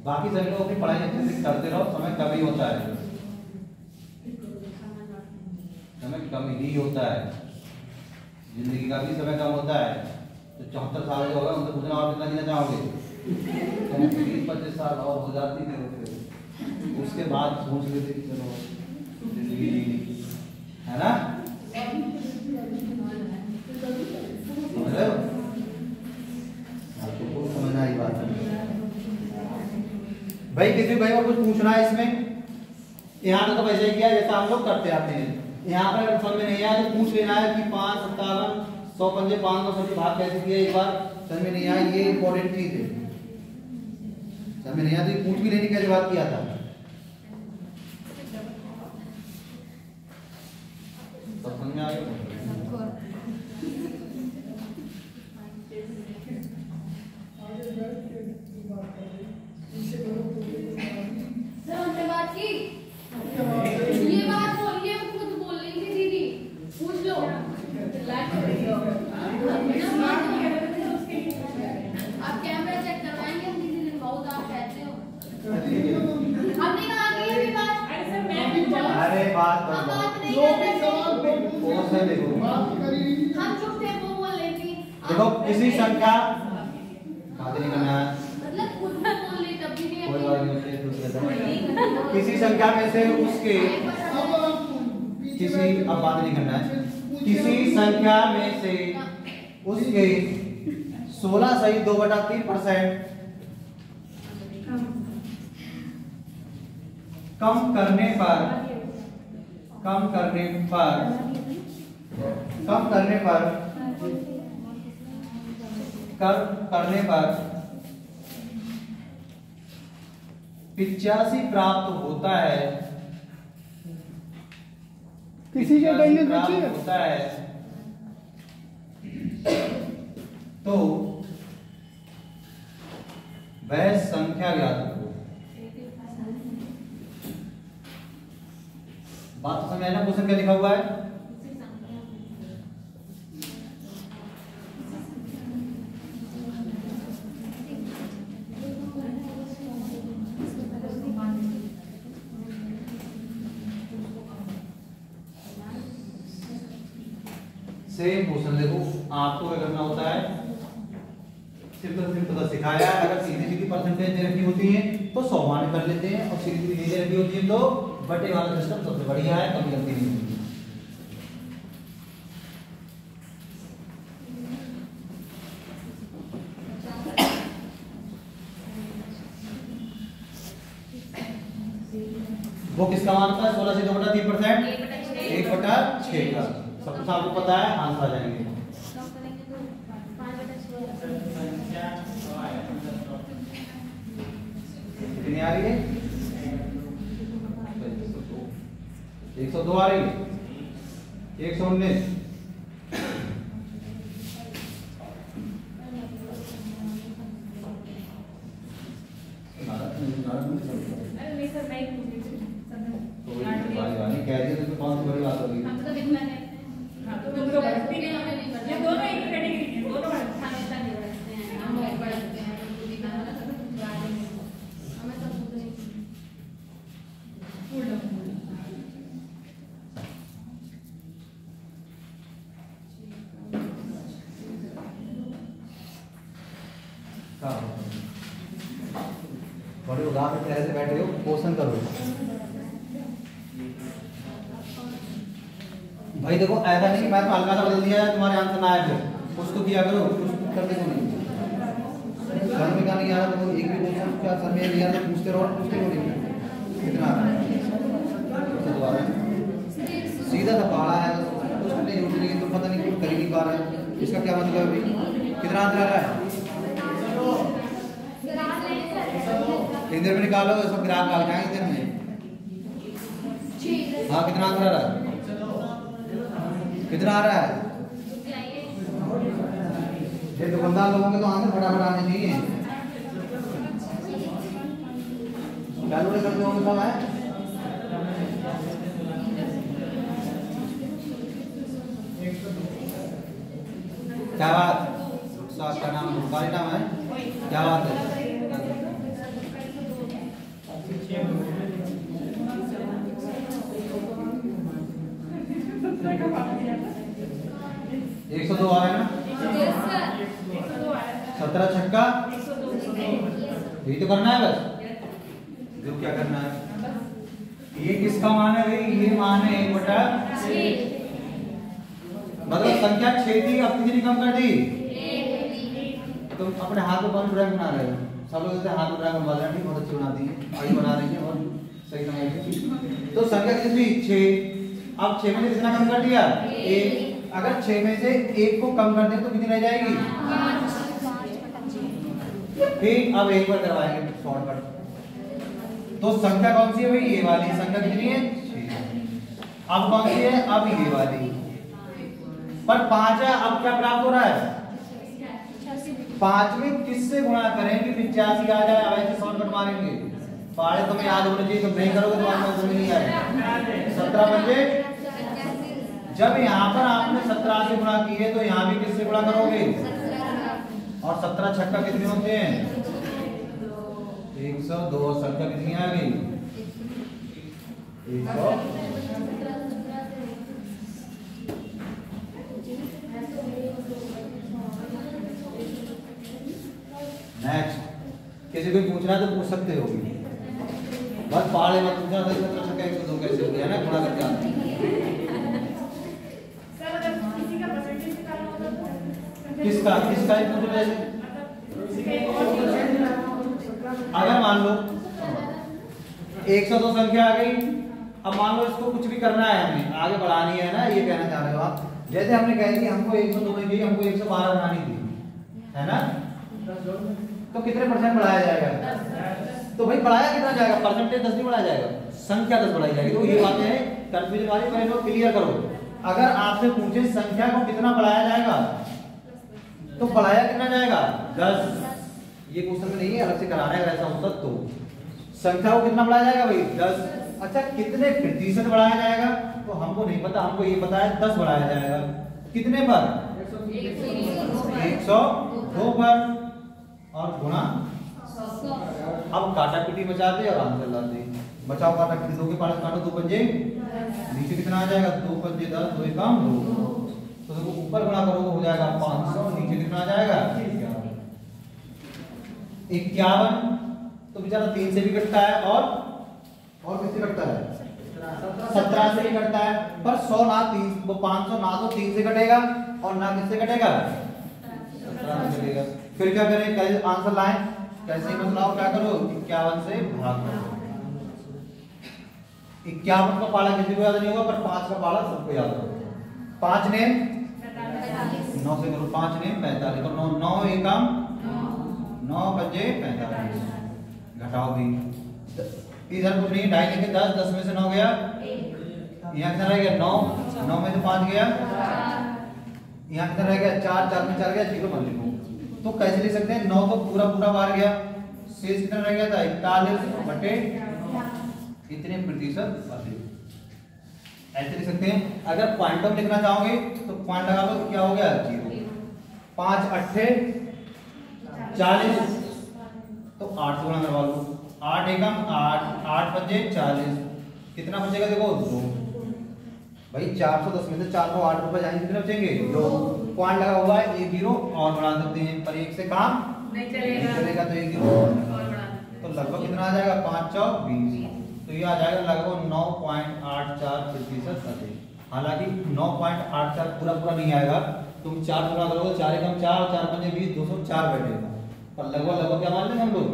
बाकी सभी लोग अपनी पढ़ाई अच्छे से करते रहो, समय कम ही होता है, समय कम ही होता है। जिंदगी का भी समय कम होता है। तो 74 साल के हो गए उनसे पूछना और कितना जीना चाहोगे? 20-25 साल और हो जाती है फिर उसके बाद सोच लेते कि चलो जिंदगी जी है ना। आपको समझना ही बात है भाई। किसी भाई को कुछ पूछना है इसमें? यहाँ तो वैसे ही किया जैसा हम लोग करते आते हैं। यहाँ पर अगर समझ में नहीं आया तो पूछ लेना है कि 5 57 100 पंजे 500 के भाग कैसे किए। एक बार समझ में नहीं आया, ये इंपॉर्टेंट चीज है। समझ में नहीं आया तो ये पूछ भी लेनी कैसे बात किया था। तो समझ में आ गया। हमने बात की, ये बात बोलिए खुद बोल रही थी दीदी, पूछ लो। आप कैमरा चेक करवाएंगे हम दीदी दिन बहुत आप कहते हो। हमने कहा कि ये भी बात अरे बात नहीं करते। देखो हम चुप थे वो बोल रही थी। देखो किसी संख्या नहीं करना है, मतलब खुद में बोल रही तब भी नहीं कोई बात नहीं। किसी संख्या में से उसके किसी अब बात नहीं करना है। किसी संख्या में से उसके 16 सही 2/3% कम करने पर करने पर 85 प्राप्त होता है, किसी के कहीं प्राप्त होता है, तो वह संख्या ज्ञात करो। बात तो समझ आए ना? क्वेश्चन क्या लिखा हुआ है? सेम क्वेश्चन देखो, आपको क्या करना होता है, सिंपल सिखाया है। अगर सीधी सीधी परसेंटेज दे रखी होती है तो 100 मान कर लेते हैं, और सीधी सीधी दे रखी होती है तो बटे वाला सिस्टम सबसे बढ़िया है, कभी गलती नहीं होती। वो किसका मान होता है? 16 से 2 बटा 3%, 1 बटा 6 का। सब कुछ आपको पता है, आंसर आ जाएंगे। कितनी आ रही है? 102 आ रही है। 119, कह रही है तो कौन सी बड़ी बात होगी? हम तो देखना है, हां तो दोनों एक कैटेगरी है, दोनों हमेशा नहीं बढ़ते हैं, हम लोग बढ़ते हैं तो खुद ही ना हमें सब नहीं फुल बड़े उदास तरह से बैठे हो, क्वेश्चन करो भाई। देखो ऐसा नहीं मैं तो हल्का सा बदल दिया है, तुम्हारे आंसर ना आए, कुछ तो किया करो, कुछ करते को नहीं। सर में का नहीं आ रहा तो एक भी क्वेश्चन क्या सर में लिया तो पूछते रहो नहीं। कितना सीधा सा पहाड़ा है, कुछ नहीं उठ रही तो पता नहीं कुछ कर ही नहीं पा रहा है। इसका क्या मतलब है भाई? कितना आंसर आ रहा है? इधर में निकालो, सब ग्राफ निकाल के इधर में। हाँ कितना आंसर आ रहा है? कितना आ रहा है? ये दुकानदार लोगों के तो आंसर फटाफट आने चाहिए। कैलकुलेट करते होंगे सब है। क्या बात? का नाम रुपाली नाम है, क्या बात है? 102 आ रहा है ना? 17 छक्का, यही तो करना है बस। जो क्या करना है, ये किसका मान है भाई? ये मान है 1/6, मतलब संख्या 6 थी, अब कितनी कम कर दी? तुम अपने हाथ में कौन ड्राइंग बना रहे हो? सब लोग हाथ में ड्राइंग बनवा रहे हैं, बहुत अच्छी बनाती है, आई बना रही है और सही समय पे। तो संख्या कितनी? 6। अब 6 में से कितना कम कर दिया? 1। अगर 6 में से 1 को कम कर दे तो कितनी रह जाएगी? 5। फिर अब 1 पर करवाएंगे शॉर्टकट। तो संख्या कौन सी है भाई? ये वाली संख्या कितनी है? 6। अब कौन सी है? अब ये वाली। पर 5 है, अब क्या प्राप्त हो रहा है? 5 में किससे गुणा करेंगे 85 आ जाए? अब ऐसे शॉर्टकट मारेंगे। पहाड़े तुम्हें याद होना चाहिए, तुम नहीं करोगे तो आपको समझ नहीं आएगा। 17 बजे जब यहाँ पर आपने 17 से गुणा की है तो यहाँ भी किससे गुणा करोगे? और 17 छक्का कितने होते हैं? 102। संख्या कितनी आ गई? 100। नेक्स्ट, किसी को पूछना तो पूछ सकते हो, बस पहाड़े मत पूछना। 17 छक्का 102 कैसे हो गया ना? गुणा करके आते हैं। किसका किसका ही पूछ रहे? अगर मान लो 102 संख्या आ गई, अब मान लो इसको कुछ भी करना है, हमें आगे बढ़ानी है ना, ये कहना चाह रहे हो आप। जैसे हमने कहा कि हमको 102 नहीं चाहिए, हमको 112 बनानी थी, है ना? तो कितने परसेंट बढ़ाया जाएगा? तो भाई बढ़ाया कितना जाएगा? परसेंटेज 10 नहीं बढ़ाया जाएगा, संख्या 10 बढ़ाई जाएगी। तो ये बातें हैं कंफ्यूजन वाली, पहले तो क्लियर करो। अगर आपसे पूछे संख्या को कितना बढ़ाया जाएगा, तो बढ़ाया कितना जाएगा? 10। ये क्वेश्चन में नहीं है, अलग से कराना है ऐसा होता तो। संख्या को कितना बढ़ाया जाएगा भाई? 10। अच्छा कितने प्रतिशत बढ़ाया जाएगा? तो हमको नहीं पता, हमको ये पता है 10 बढ़ाया जाएगा। कितने पर? 102 पर, और गुणा। अब काटा पीटी बचाते और आंसर लाते। बचाओ काटा पीटी, 2 के 5 काटो, 2 पंजे, नीचे कितना आ जाएगा? 2 पंजे 10, 2 एकम 2। तो देखो ऊपर गुणा करोगे हो जाएगा 500, नीचे कितना आ जाएगा? 51। तो बेचारा 3 से भी कटता है और किससे कटता है? 17 से भी कटता है। पर 100 ना 3, वो 500 ना तो 3 से कटेगा और ना किससे कटेगा? 17 से कटेगा। फिर क्या करें? कैसे आंसर लाएं? कैसे मतलब क्या करो? 51 से भाग करो। 51 का पाला किसी को याद नहीं होगा, पर 5 का पाला सबको याद होगा। 5 ने 9 से करो, 5 ने 45, और 9 एकम 9 पंजे 45। घटाओ भी, इधर कुछ नहीं, 2.5 लेके 10, 10 में से 9 गया, यहाँ कितना रह गया? 9, 9 में से 5 गया, यहाँ कितना रह गया? 4, 4 में 4 गया, 0 मत लिखो। तो कैसे लिख सकते हैं? 9 तो पूरा बाहर गया, शेष कितना रह गया था? 41 बटे कितने प्रतिशत अधिक। ऐसे लिख सकते हैं। अगर पॉइंट में लिखना चाहोगे तो पॉइंट लगा लो, तो क्या हो गया? 0। 5 8 40, तो 8 से गुणा करवा लो। 8 एकम 8, 8 पंजे 40, कितना बचेगा? देखो 2। भाई 410 में से 4 को 8 रुपए जाएंगे, कितने बचेंगे? 2। पॉइंट लगा हुआ है, 1 0 और बढ़ा सकते हैं, पर 1 से काम नहीं चलेगा, तो 1 0 और बढ़ा। तो लगभग कितना आ जाएगा? 5 4 20। तो ये आ जाएगा लगभग 9.84% अधिक। हालांकि 9.84 पूरा नहीं आएगा, तुम 4 गुणा करोगे, 4 एकम 4, 4 पंजे 20, 204 बैठेगा, पर लगभग क्या मान लेंगे हम लोग?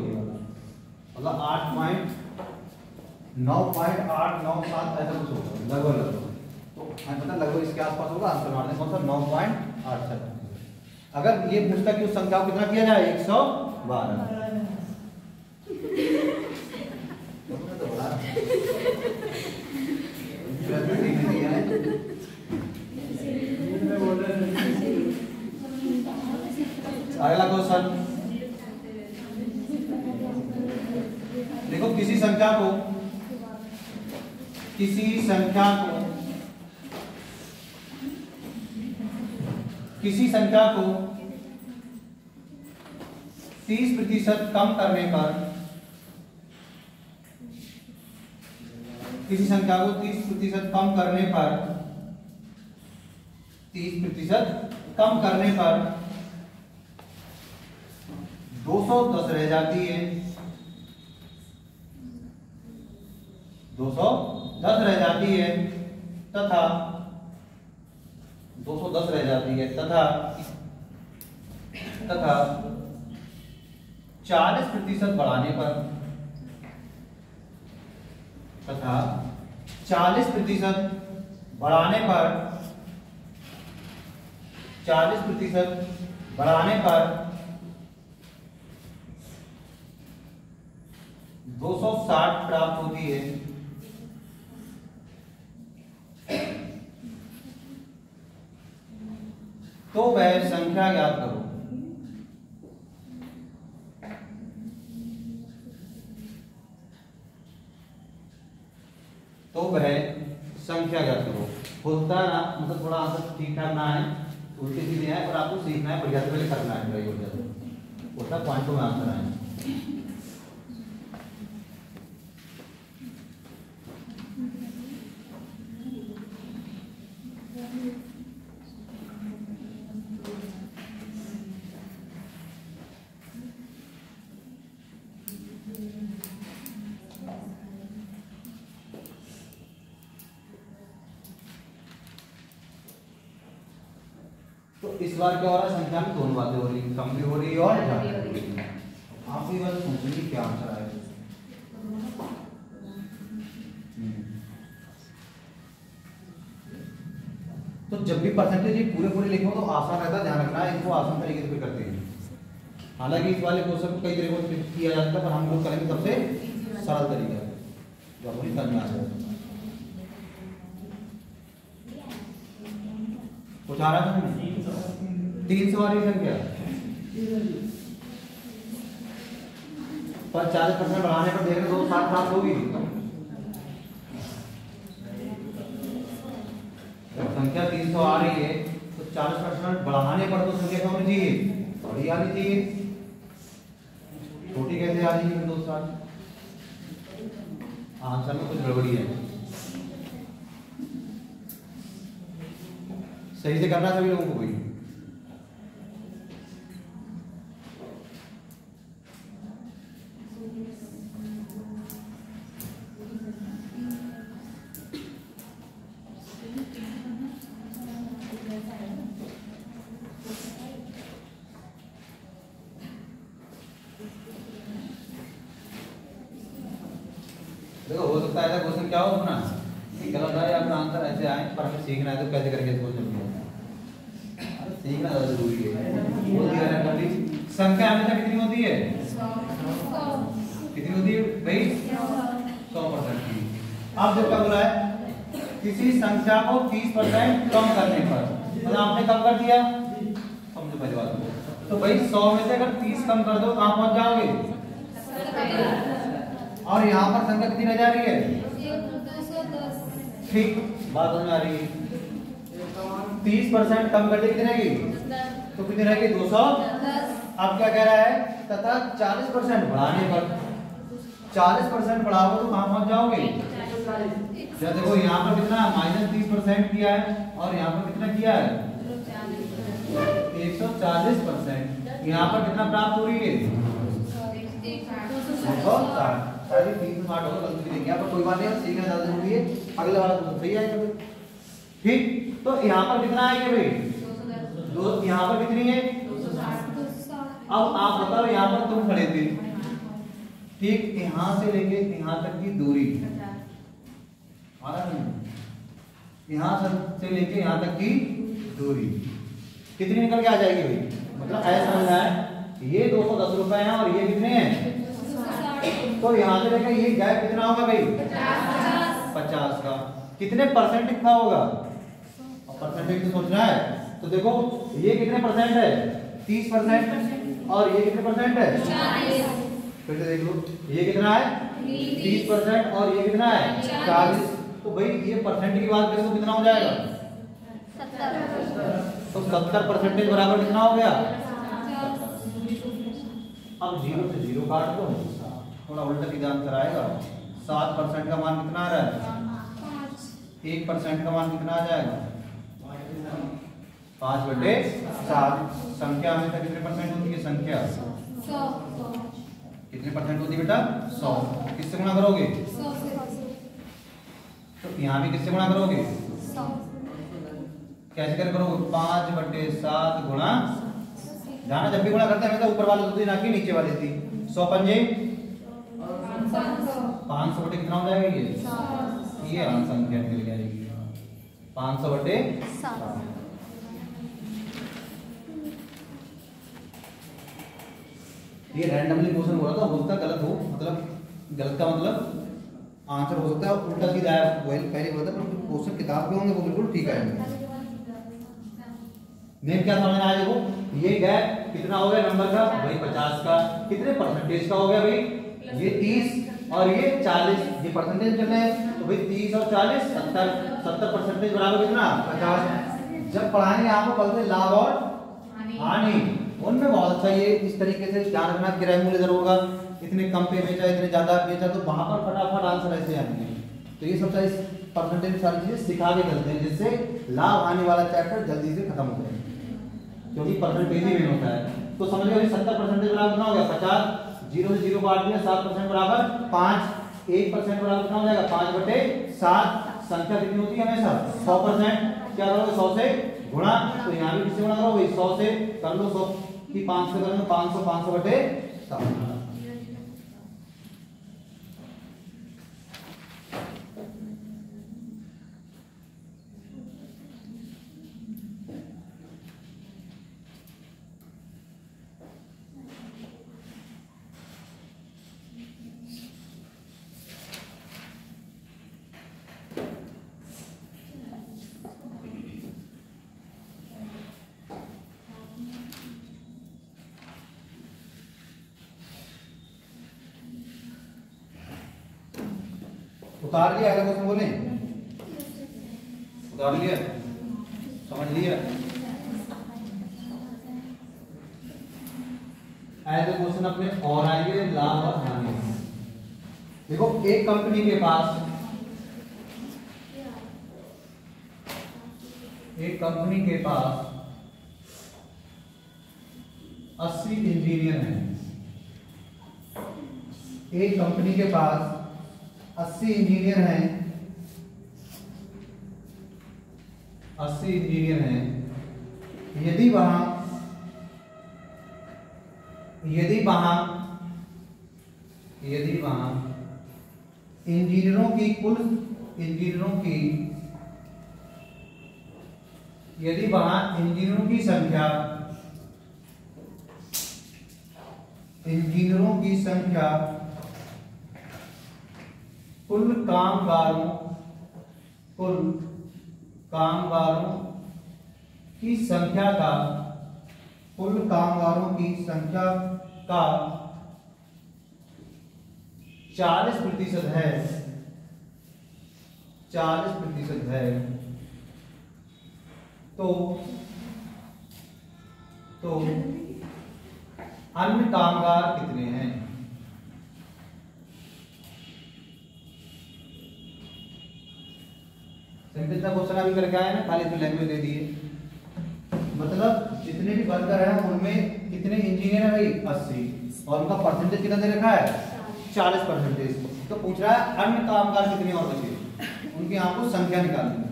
मतलब 9.897 ऐसा कुछ होगा लगभग। तो हमें पता लगभग इसके आसपास होगा, आंसर मार दें कौन सा? 9.87। अगर ये पूछता कि उस संख्या को कितना किया जाए? 112। अगला क्वेश्चन देखो, किसी संख्या को 30% कम करने पर, किसी संख्या को 30% कम करने पर 30% कम करने पर 210 रह जाती है, 210 रह जाती है तथा 210 रह जाती है तथा 40% बढ़ाने पर, तथा 40% बढ़ाने पर 260 प्राप्त होती है। तो वह संख्या ज्ञात करो। तो वह संख्या ज्ञात करो। होता ना, मतलब थोड़ा आंसर ठीक ठाक ना है, उल्टी सीधे है, और आपको सीखना है, बढ़िया से पहले करना है, ट्राई हो जाए होता पॉइंटों में आंसर आए। तो इस बार क्या हो रहा है? संख्या में दोनों बातें हो रही है, कम भी हो रही है और ज्यादा भी हो रही है। आप ये बात सोचेंगे क्या आंसर आएगा। तो जब भी परसेंटेज पूरे पूरे लिखो तो आसान रहता है, ध्यान रखना है, इनको आसान तरीके से फिर करते हैं। हालांकि इस वाले क्वेश्चन को कई तरीकों से किया जा सकता है, पर हम लोग करेंगे सबसे सरल तरीका जो अपनी करना है। कुछ आ रहा है 300 वाली संख्या पर 40% बढ़ाने पर देखें 260 प्राप्त होगी। संख्या 300 आ रही है तो 40% बढ़ाने पर तो संख्या क्या होनी चाहिए, बड़ी आनी चाहिए। छोटी कैसे आ रही है 260? आंसर में कुछ गड़बड़ी है। सही से करना सभी लोगों को भाई। देखो हो सकता है ऐसा क्वेश्चन क्या हो अपना गलत है या अपना आंसर ऐसे आए, पर हमें सीखना है तो कैसे करके इसको समझो। सीखना ज़्यादा जरूरी है। बोल दिया ना कभी संख्या हमेशा कितनी होती है, कितनी होती है भाई, 100% की। अब जो क्या बोला है, किसी संख्या को 30% कम करने पर, मतलब आपने कम कर दिया, समझो पहली बात तो भाई 100 में से अगर 30 कम कर दो कहाँ पहुंच जाओगे, और यहाँ पर संख्या कितनी रह जा रही है, ठीक बात समझ आ रही है। 30% कम कर दे कितनी रहेगी, तो कितनी रहेगी 210। अब क्या कह रहा है, तथा 40% बढ़ाने पर, 40% बढ़ाओगे तो कहाँ पहुंच जाओगे। जब देखो यहाँ पर कितना -30% किया है और यहाँ पर कितना किया है 140%, यहाँ पर कितना प्राप्त हो रही है 260। 360 होगा, गलती नहीं किया पर कोई बात नहीं, सीखना ज्यादा जरूरी है। अगले वाला तो सही आएगा भाई, ठीक। तो यहाँ पर कितना आएगा भाई, दो, यहाँ पर कितनी है, अब आप बताओ यहाँ पर तुम खड़े थे, ठीक, यहाँ से लेके यहाँ तक की दूरी, यहाँ से लेके यहाँ तक की दूरी कितनी निकल के आ जाएगी भाई, मतलब ऐसा समझना है ये 210 रुपए हैं और ये कितने हैं, तो यहाँ से लेकर ये गैप कितना होगा भाई 50 का, कितने परसेंट का होगा, परसेंटेज तो सोचना है। तो देखो ये कितने परसेंट है 30% और ये कितने परसेंट है 40। फिर से देख लो ये कितना है 30% और ये कितना है 40। तो भाई ये परसेंट की बात करें तो कितना हो जाएगा 70। तो 70% बराबर कितना हो गया। अब 0 से 0 काट दो, थोड़ा उल्टा सीधा आंसर आएगा। 7% का मान कितना आ रहा है, 1% का मान कितना आ जाएगा 5/7। संख्या हमेशा कितने परसेंट होती है, संख्या 100 कितने परसेंट होती है बेटा 100। किससे गुणा करोगे, तो यहाँ भी किससे गुणा करोगे, कैसे कर करोगे 5/7 गुणा, जाना जब भी गुणा करते हैं हमेशा ऊपर वाले होती ना कि नीचे वाली थी। 100 पंजे 500 बटे कितना हो जाएगा ये संख्या निकल के आएगी 500/7। ये रैंडमली क्वेश्चन हो रहा था, हो सकता है गलत हो, मतलब गलत का मतलब आंसर हो सकता है उल्टा सीधा है, पहले बोला था, पर क्वेश्चन किताब के होंगे वो बिल्कुल ठीक आएंगे। नेम क्या समझ आया, देखो ये गैप कितना हो गया नंबर का भाई 50 का, कितने परसेंटेज का हो गया भाई, ये 30 और ये 40, ये परसेंटेज चल रहे हैं, तो भाई 30 और 40 70% बराबर कितना 50। जब पढ़ाएंगे आपको कल से लाभ और हानि, उनमें बहुत अच्छा ये इस तरीके से ध्यान रखना, किराया मूल्य जरूर होगा, इतने कम पे बेचा इतने ज्यादा बेचा, तो वहां पर फटाफट आंसर ऐसे आएंगे। तो ये सब सारी परसेंटेज सारी चीजें सिखा के चलते हैं, जिससे लाभ आने वाला चैप्टर जल्दी से खत्म हो जाए, क्योंकि परसेंटेज ही मेन होता है। तो समझ गए 70% बराबर कितना हो गया 50, 0 से 0 काट दिया, 7% बराबर 5, 1% बराबर कितना हो जाएगा 5/7। संख्या कितनी होती है हमेशा 100%, क्या करोगे 100 से गुणा, तो यहाँ भी किससे गुणा करोगे 100 से कर लो, 100 की 5 से करोगे 500, 500/7। उतार लिया, अगला क्वेश्चन बोले, उतार लिया, समझ लिया। ऐसे क्वेश्चन अपने और आएंगे लाभ और हानि। देखो एक कंपनी के पास, एक कंपनी के पास 80 इंजीनियर हैं। एक कंपनी के पास 80 इंजीनियर हैं, 80 इंजीनियर हैं। यदि वहां इंजीनियरों की कुल इंजीनियरों की यदि वहां इंजीनियरों की संख्या कुल कामगारों की संख्या का 40% है, 40% है, तो अन्य कामगार कितने हैं? सिंपल सा क्वेश्चन अभी करके आए ना, खाली इसमें लैंग्वेज दे दिए। मतलब जितने भी वर्कर हैं उनमें कितने इंजीनियर है भाई? 80, और उनका परसेंटेज कितना दे रखा है? 40%। तो पूछ रहा है अन्य कामगार कितने और बचे, उनकी आपको संख्या निकालनी है।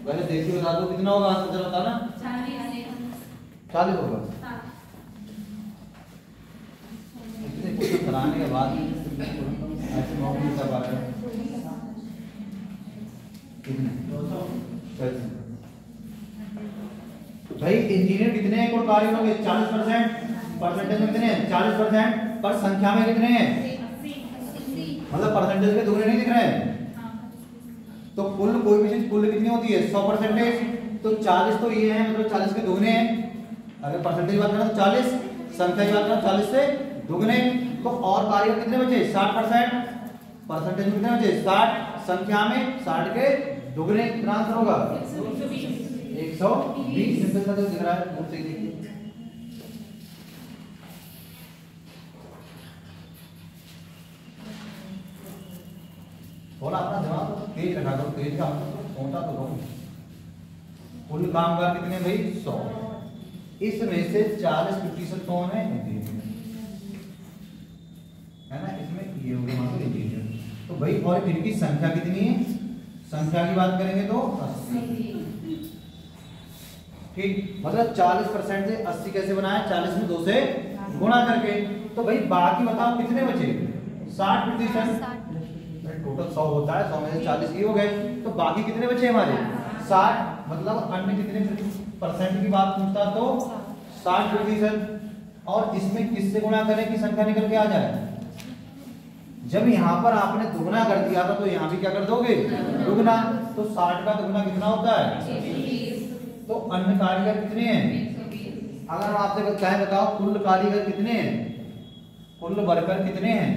पहले देखिए बता दो कितना होगा, आंसर जरा बताना। 40 होगा। इतने क्वेश्चन कराने के बाद ऐसे मौके नहीं कर पा रहे। भाई इंजीनियर कितने हैं कुल कार्यों के? 40%। परसेंटेज में कितने हैं? 40%। पर संख्या में कितने हैं? 80। मतलब परसेंटेज के दुगने नहीं दिख रहे हैं। तो कुल कोई भी चीज कुल कितनी होती है? 100%। तो 40 तो ये है, मतलब 40 के दुगने हैं। अगर परसेंटेज बात करें तो 40, संख्या की बात करें 40 से दुगने। तो और कार्य कितने बचे? 60%। परसेंटेज में कितने बचे? 60। संख्या में 60 के दुगने। कितना आंसर होगा? 120। सिंपल सा तो दिख रहा है, बहुत सही देखिए। थोड़ा अपना दिमाग तो तेज रखा करो, तेज का पहुंचा तो करो। कुल कामगार कितने भाई? 100। इसमें से 40% कौन है? इंजीनियर है ना। इसमें ये हो गया मान लो इंजीनियर। तो भाई और इनकी संख्या कितनी है? संख्या की बात करेंगे तो 80। ठीक, मतलब 40% से 80 कैसे बनाया? 40 में 2 से गुणा करके। तो भाई बाकी बताओ कितने बचे? 60%। टोटल 100 होता है, 100 में से 40 ही हो गए। तो बाकी कितने बचे हमारे? 60। मतलब अन्य कितने परसेंट की बात पूछता तो 60%। और इसमें किससे गुणा करें कि संख्या निकल के आ जाए? जब यहाँ पर आपने दुगना कर दिया था तो यहाँ भी क्या कर दोगे? दुगना। तो 60 का दुगना कितना होता है? 120। तो अन्य कारीगर कितने हैं? अगर हम आपसे कहें बताओ कुल कारीगर कितने हैं? कुल वर्कर कितने हैं?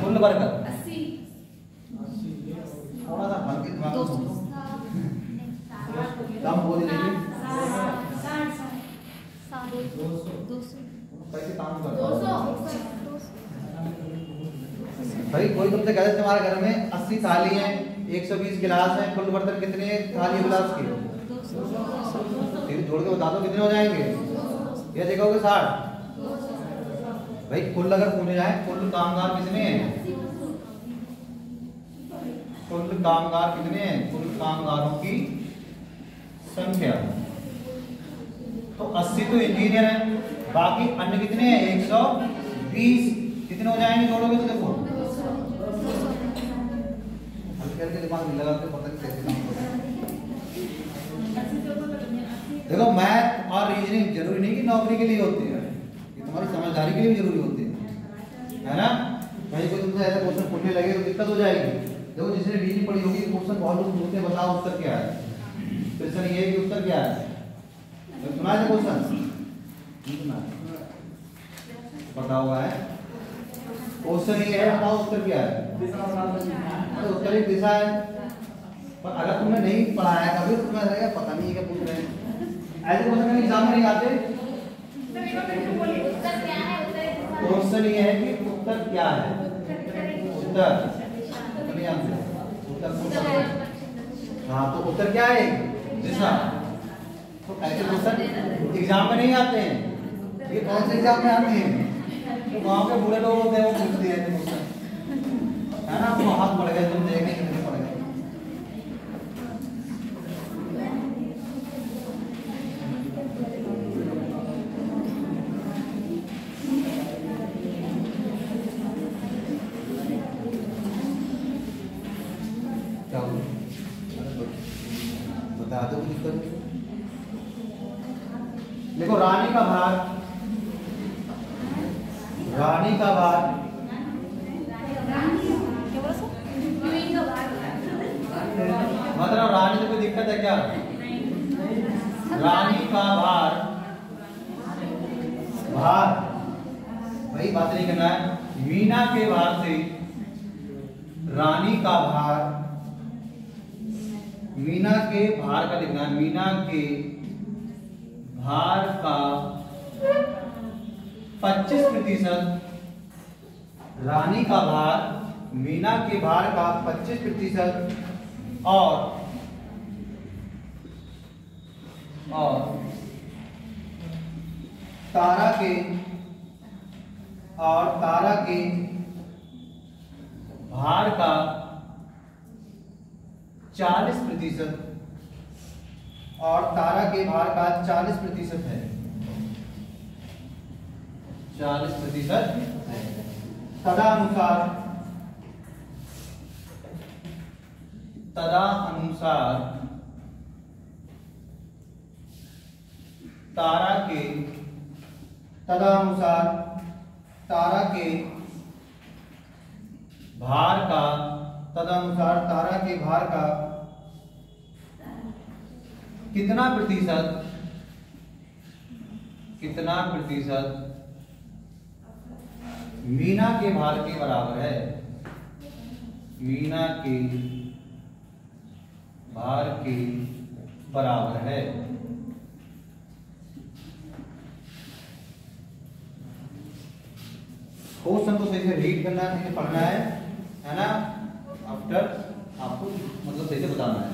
कुल वर्कर 80। थोड़ा सा भर के दिमाग में कम बोल दीजिए। 200। कैसे काम करता है? 200। भाई कोई तुमसे कहते तुम्हारे घर में 80 थाली हैं, 120 गिलास हैं, कुल बर्तन कितने थाली गिलास के? 200। फिर जोड़ के बता दो कितने हो जाएंगे? ये देखोगे 60। भाई कुल अगर पूछे जाए कुल कामगार कितने हैं? कुल कामगार कितने हैं? कुल कामगारों की संख्या। तो 80 तो इंजीनियर हैं, बाकी अन्य कितने हैं? 120। कितने हो जाएंगे जोड़ोगे तो? देखो हल्के हल्के दिमाग नहीं लगाते, पता नहीं कैसे काम करते। देखो मैथ और रीजनिंग जरूरी नहीं कि नौकरी के लिए होती है, ये तुम्हारी समझदारी के लिए भी जरूरी होती है ना। कहीं कोई तुमसे ऐसा क्वेश्चन पूछने लगे तो दिक्कत हो जाएगी। देखो जिसने रीजनिंग पढ़ी होगी क्वेश्चन बहुत लोग पूछते हैं, बताओ उत्तर क्या है? क्वेश्चन ये है कि उत्तर क्या है? तो सुना है क्वेश्चन? पता हुआ है क्वेश्चन ये है, बताओ उत्तर क्या है? अरे उत्तर एक दिशा है, पर अगर तुमने नहीं पढ़ा है कभी तो तुम्हें लगेगा पता नहीं है क्या पूछ रहे हैं। ऐसे क्वेश्चन एग्जाम में नहीं आते। क्वेश्चन ये है कि उत्तर क्या है, उत्तर हाँ, तो उत्तर क्या है? दिशा। तो ऐसे क्वेश्चन एग्जाम में नहीं आते हैं। ये कौन से एग्जाम में आते हैं? तो गांव के बूढ़े लोग होते हैं, वो पूछते हैं क्वेश्चन, है ना? तो हाथ पड़ गए, तुम देखें कितने पड़ गए। बता दो। देखो रानी का भार, रानी का भार मतलब रानी से कोई दिक्कत है क्या? रानी का भार, भार भाई बात नहीं करना है। मीना के भार से रानी का भार, मीना के भार का लिखना है। मीना के भार का 25%, रानी का भार, मीना के भार का 25% और तारा के भार का 40% और तारा के भार का 40% है, 40% है। तदनुसार तारा के भार का कितना प्रतिशत मीना के भार के बराबर है? मीना के भार के बराबर है। क्वेश्चन को सही से रीड करना है, सही से पढ़ना है ना? आफ्टर आपको मतलब सही से बताना है।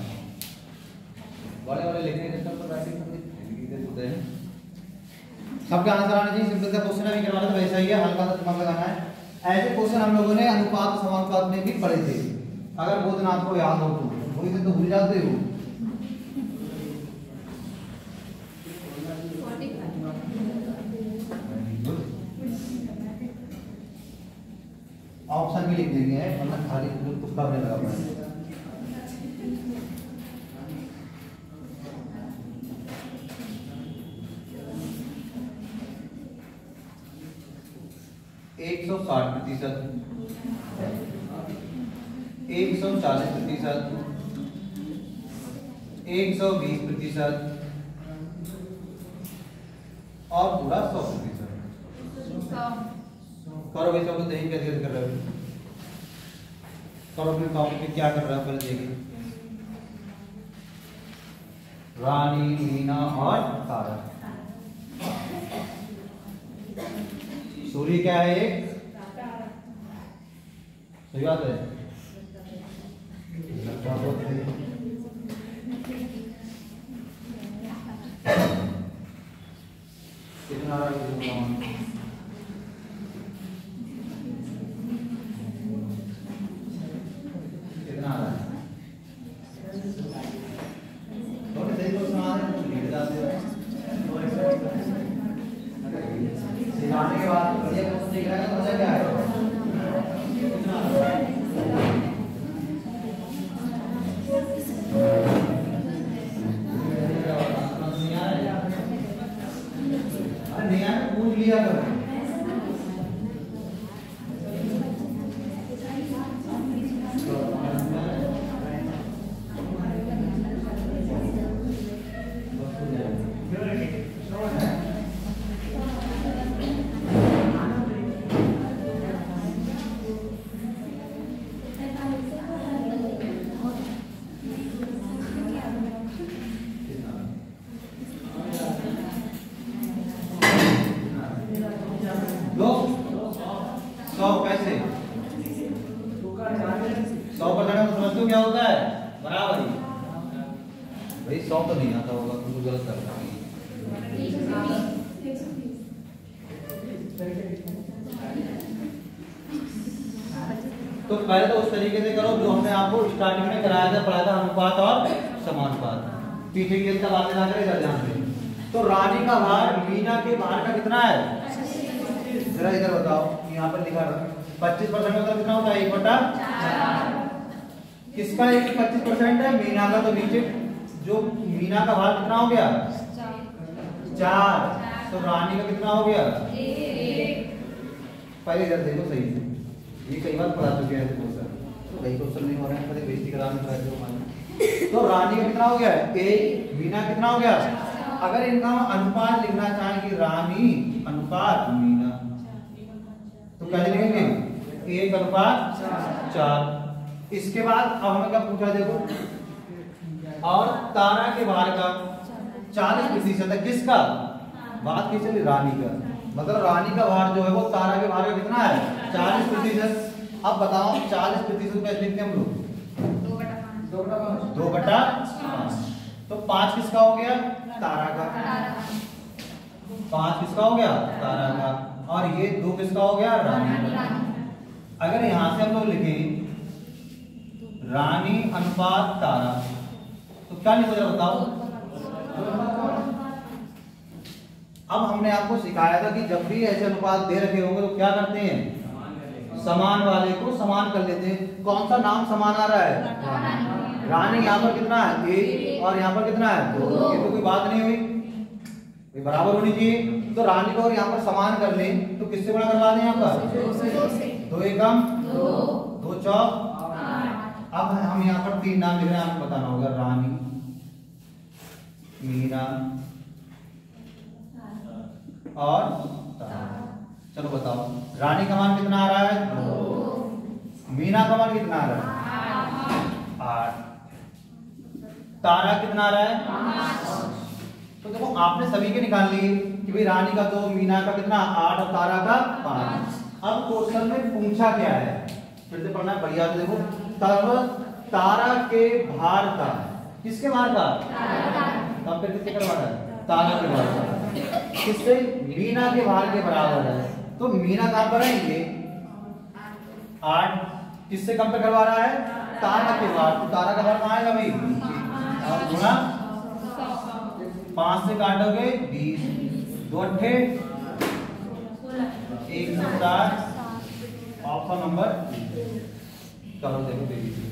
बड़े लिखने के स्तर पर राइटिंग होते हैं। सबके आंसर आने चाहिए। सिंपल सा क्वेश्चन अभी करवाना तो वैसा ही है, हल्का सा दिमाग लगाना है। ऐसे क्वेश्चन हम लोगों ने अनुपात समानुपात में भी पढ़े थे, अगर वो दिन आपको याद हो तो। वही दिन तो भूल जाते हो। ऑप्शन भी लिख देंगे, वरना खाली तुक्का नहीं लगा पाएंगे। एक 140%, 140%, 120% और पूरा 100%। करो भाई, सब यही कैसे कर रहे हो? करो अपने कॉपी पे क्या कर रहा है पहले देखिए। रानी, मीना और तारा। सूर्य क्या है? एक सही बात है। कितना सिखाने के बाद बढ़िया क्वेश्चन दिख रहा है तो मजा क्या है? नहीं आया पूछ लिया करो। तो नहीं आता होगा, तुमको गलत कर रहा है। तो पहले तो उस तरीके से करो जो हमने आपको स्टार्टिंग में कराया था, पढ़ाया था, अनुपात और समानुपात। पीछे की इसका बात ना करेगा ध्यान से। तो रानी का भार मीना के भार का कितना है? जरा इधर बताओ, यहाँ पर लिखा 25% मतलब कितना होता है? 1/4। किसका 25% है? मीना का। तो नीचे जो मीना का भार कितना हो गया? 4। तो रानी का कितना हो गया? 1। पहले इधर देखो सही से, ये कई बार पढ़ा चुके हैं क्वेश्चन, तो कई क्वेश्चन नहीं हो रहे हैं, पहले बेइज्जती कराने का है। तो रानी का कितना हो गया? 1। मीना कितना हो गया? अगर इनका अनुपात लिखना चाहें कि रानी अनुपात मीना, तो कैसे लिखेंगे? 1/4। इसके बाद अब हमें क्या पूछा देखो, और तारा के भार का 40% है। किसका? बात की चली रानी का, मतलब रानी का भार जो है वो तारा के भार का कितना है? 40%। अब बताओ 40% कैसे लिखते हैं हम लोग? 2/5। तो 5 किसका हो गया? तारा का। 5 किसका हो गया? तारा का। और ये 2 किसका हो गया? रानी का। अगर यहां से हम लोग लिखें रानी अनुपात तारा, तो क्या लिखोगे बताओ? अब हमने आपको सिखाया था कि जब भी ऐसे अनुपात दे रखे होंगे तो क्या करते हैं? समान वाले को समान कर लेते हैं। कौन सा नाम समान आ रहा है? रानी। यहाँ पर कितना है? 1। और यहाँ पर कितना है? 2। ये तो कोई बात नहीं हुई, ये बराबर होनी चाहिए। तो रानी को और यहाँ पर समान कर ले तो किससे गुणा करवा दें? यहाँ पर 2 एकम 2 चौक 8। अब हम यहाँ पर 3 नाम लिख रहे हैं, आपको बताना होगा। रानी, मीना और तारा। चलो बताओ, रानी का मान कितना आ रहा है? 2। मीना का मान कितना आ रहा है? 8। तारा कितना आ रहा है? 5। तो देखो आपने सभी के निकाल लिए कि भाई रानी का 2, मीना का कितना? 8 और तारा का 5। अब क्वेश्चन में पूछा क्या है, फिर से पढ़ना है बढ़िया से देखो। तब तारा के भार का, किसके भार का? तब फिर किससे करवा रहा है? तारा के भार का। किससे? मीना के भार के बराबर है। तो मीना कहां पर है? ये 8। किससे कंपेयर करवा रहा है? तारा के भार। तो तारा का भार कहां आएगा भाई? और गुणा 5 से काटोगे 20, 2 अट्ठे 160। Option number. चलो देखो देखिए,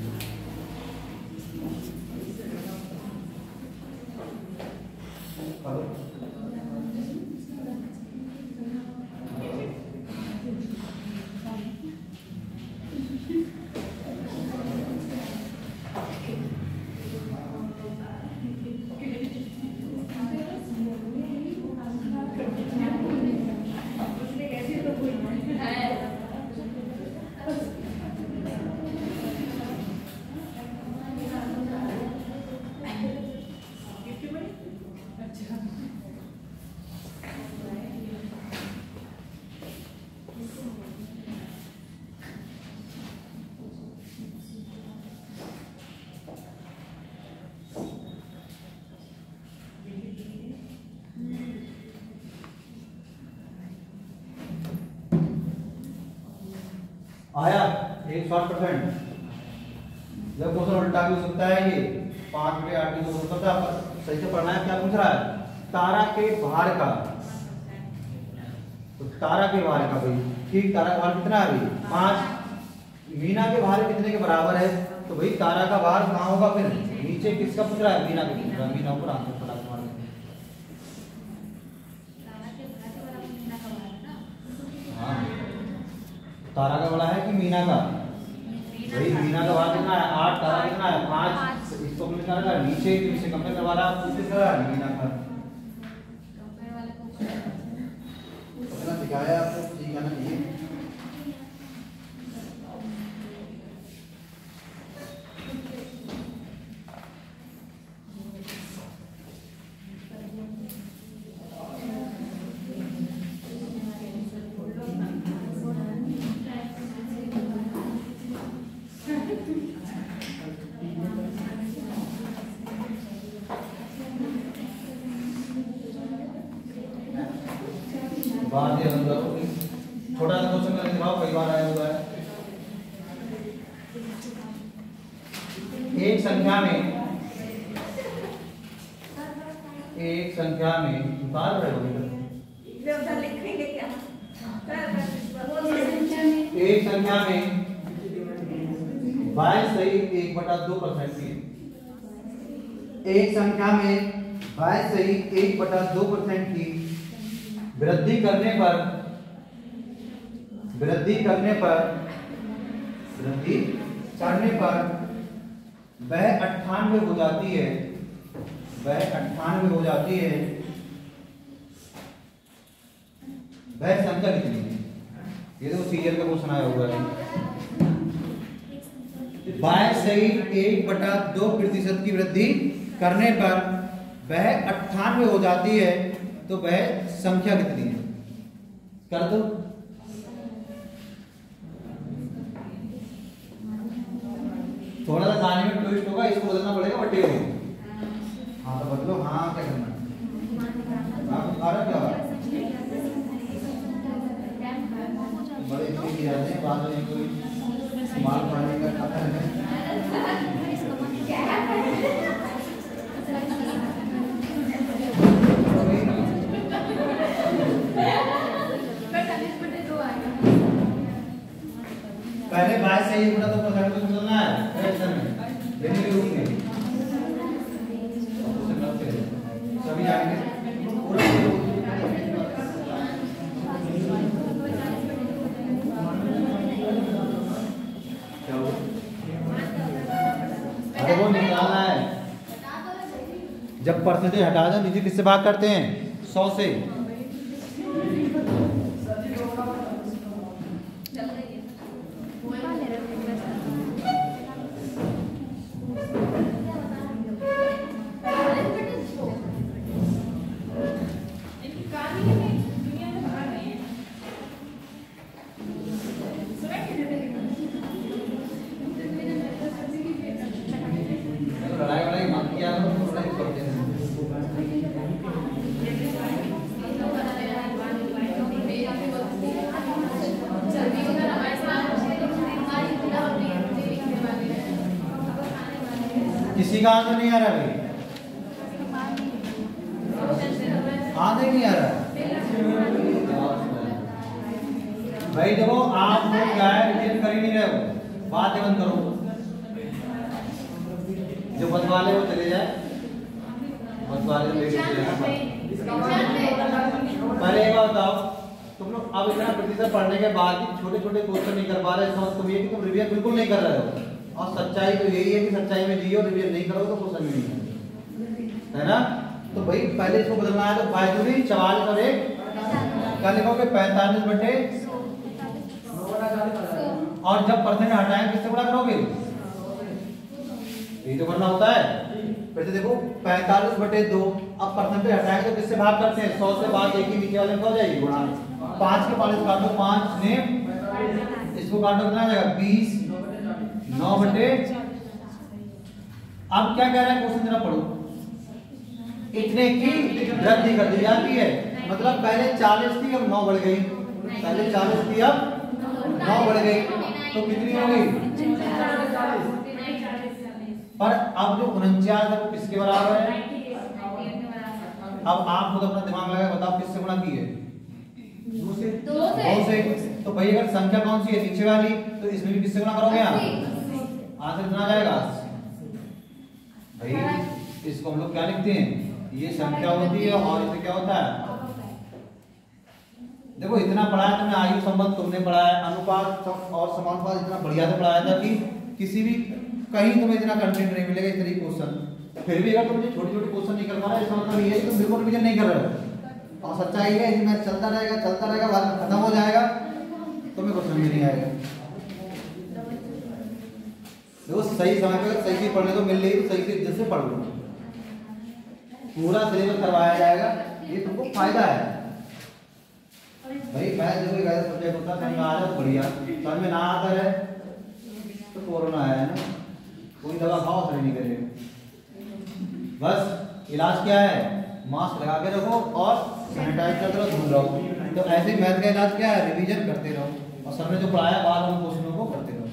आया 100%। जब क्वेश्चन उल्टा भी हो सकता है, ये 5/8 भी हो सकता है। सही से पढ़ना है। क्या पूछ रहा है? तारा के भार का। तो तारा के भार का भाई, ठीक, तारा का भार कितना है भाई? 5। मीना के भार कितने के बराबर है? तो भाई तारा का भार कहाँ होगा? फिर नीचे किसका पूछ रहा है? मीना के पूछ रहा है। मीना ऊपर आंसर पड़ा तुम्हारे। हाँ, तारा का बड़ा है कि मीना का? भाई मीना का भार कितना है? 8। तारा कितना है? 5। इसको कंपेयर कर रहा है नीचे, किससे कंपेयर करवा रहा है? किससे कर रहा है? मीना का। कितना दिखाया आपको? ठीक है ना? ये बात ये हम करो छोटा सा क्वेश्चन करके दिखाओ, कई बार आया हुआ है। एक संख्या में बार रहे एक संख्या में y सही 1/2% की, एक संख्या में y सही 1/2% की वृद्धि करने पर वह 98 हो जाती है, वह संख्या कितनी है? ये तो सीरियल का क्वेश्चन आया हुआ है। y सही 1/2% की वृद्धि करने पर वह 98 हो जाती है, तो वह संख्या कितनी है? कर दो। थोड़ा सा गाने में ट्विस्ट होगा, इसको बदलना पड़ेगा बटे में। हाँ तो बदलो। हाँ क्या करना है? क्या बड़े चीज याद है, बाद में कोई माल पाने का खतरा है। पहले बाय से ही पूरा तो पकड़ के चलना है फ्रैक्शन में, लेने के रूप में सभी आएंगे पूरा। अरे वो निकालना है। जब परसेंटेज हटा दो नीचे किससे भाग करते हैं? 100 से। किसी का आंसर नहीं आ रहा भाई? आंसर नहीं आ रहा भाई। देखो आप लोग क्या है, रिवीजन कर ही नहीं रहे हो, बातें बंद करो। जो बस वाले वो चले जाए, बस वाले तो लेके चले जाए। पहले एक बात बताओ, तुम लोग अब इतना प्रतिशत पढ़ने के बाद भी छोटे छोटे क्वेश्चन नहीं कर पा रहे, इसका मतलब ये कि तुम रिवीजन बिल्कुल नहीं कर रहे हो। और सच्चाई तो यही है कि सच्चाई में जियो, रिवीजन नहीं करो तो क्वेश्चन नहीं है ना। तो भाई पहले इसको बदलना है, तो 44 और 1 क्या लिखोगे? 45/100। और जब परसेंट हटाएं किससे गुणा करोगे? यही तो करना होता है। फिर से देखो 45/2, अब परसेंटेज हटाएंगे तो किससे भाग करते हैं? 100 से भाग, एक ही नीचे वाले में हो जाएगी गुणा। 5 के 5 काटो, 5 ने इसको काटो कितना जाएगा? 20। 9/। अब क्या कह रहा है क्वेश्चन, जरा पढ़ो। इतने की वृद्धि कर दी जाती है, मतलब पहले 40 थी अब 9 बढ़ गई, पहले 40 थी अब 9 बढ़ गई, तो कितनी हो गई? पर अब जो 49 है वो किसके बराबर है? अब आप खुद अपना दिमाग लगा बताओ किससे गुणा की है? 2 से। तो भाई अगर संख्या कौन सी है? नीचे वाली, तो इसमें भी किससे गुणा करोगे आप? आंसर कितना जाएगा भाई? इसको हम लोग क्या लिखते हैं? ये संख्या होती है और इसे क्या होता है? देखो इतना पढ़ाया तुमने, आयु संबंध तुमने पढ़ाया, अनुपात और समानुपात इतना बढ़िया से पढ़ाया था कि किसी भी कहीं तुम्हें इतना कंटेंट नहीं मिलेगा इस तरीके क्वेश्चन। फिर भी अगर तुम ये छोटे छोटे क्वेश्चन नहीं कर पा रहे, इसका मतलब ये है कि तुम बिल्कुल रिवीजन नहीं कर रहे हो। और सच्चाई है इसमें चलता रहेगा बाद में खत्म हो जाएगा, तुम्हें कुछ समझ नहीं आएगा। देखो सही समय पे सही चीज पढ़ने को मिल रही है तो सही से इज्जत से पढ़ लो, पूरा सिलेबस करवाया जाएगा, ये तुमको फायदा है भाई। मैं देखो एक ऐसा सब्जेक्ट होता है समझ में आ जाए तो बढ़िया, समझ में ना आता है तो कोरोना है ना, कोई दवा खाओ असर नहीं करेगा। बस इलाज क्या है? मास्क लगा के रखो और सैनिटाइज करते रहो, दूर रहो। तो ऐसे ही मैथ का इलाज क्या है, रिवीजन करते रहो और सर ने जो पढ़ाया बाद में क्वेश्चनों को करते रहो,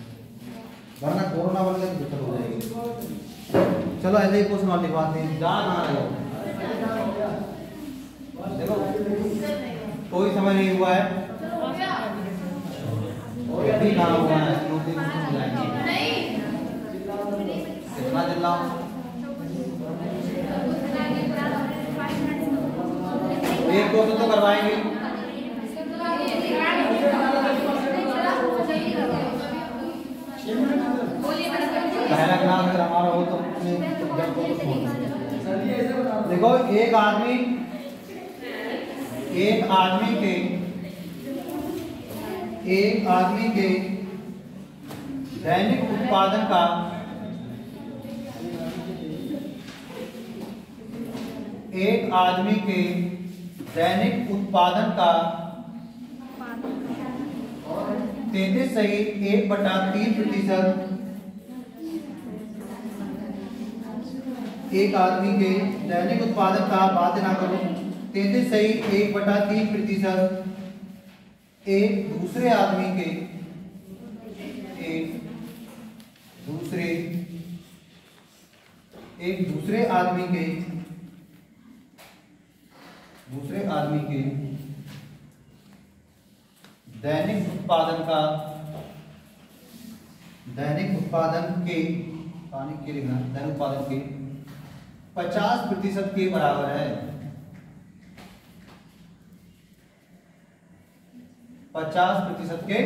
वरना कोरोना बनने की दिक्कत हो जाएगी। चलो ऐसे ही क्वेश्चन और लिखवाते हैं। जा कहाँ रहे हो? देखो कोई समय नहीं हुआ है, अभी कहाँ हुआ है, कितना चिल्लाओ। एक क्वेश्चन तो करवाएंगे। पहला क्लास अगर हमारा हो तो देखो एक आदमी के दैनिक उत्पादन का एक आदमी के दैनिक उत्पादन का 33.1/3%, एक आदमी के दैनिक उत्पादन का, बात ना करो, 33.1/3% एक दूसरे आदमी के दैनिक उत्पादन के 50% के बराबर है। 50% के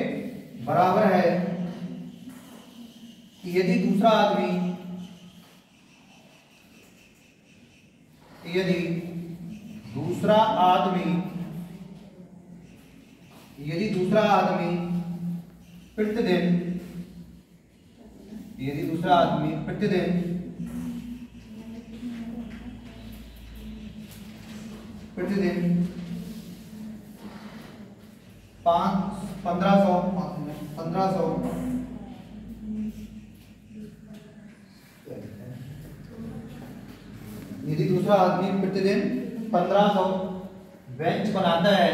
बराबर है यदि दूसरा आदमी प्रतिदिन 1500 बेंच बनाता है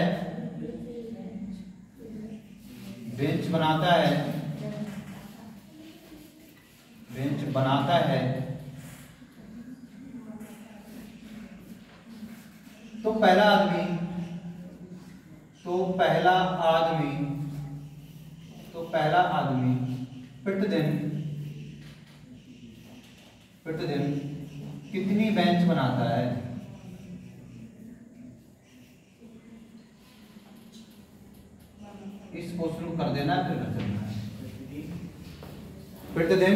तो पहला आदमी प्रतिदिन कितनी बेंच बनाता है? इस क्वेश्चन को कर देना, फिर कर देना। प्रतिदिन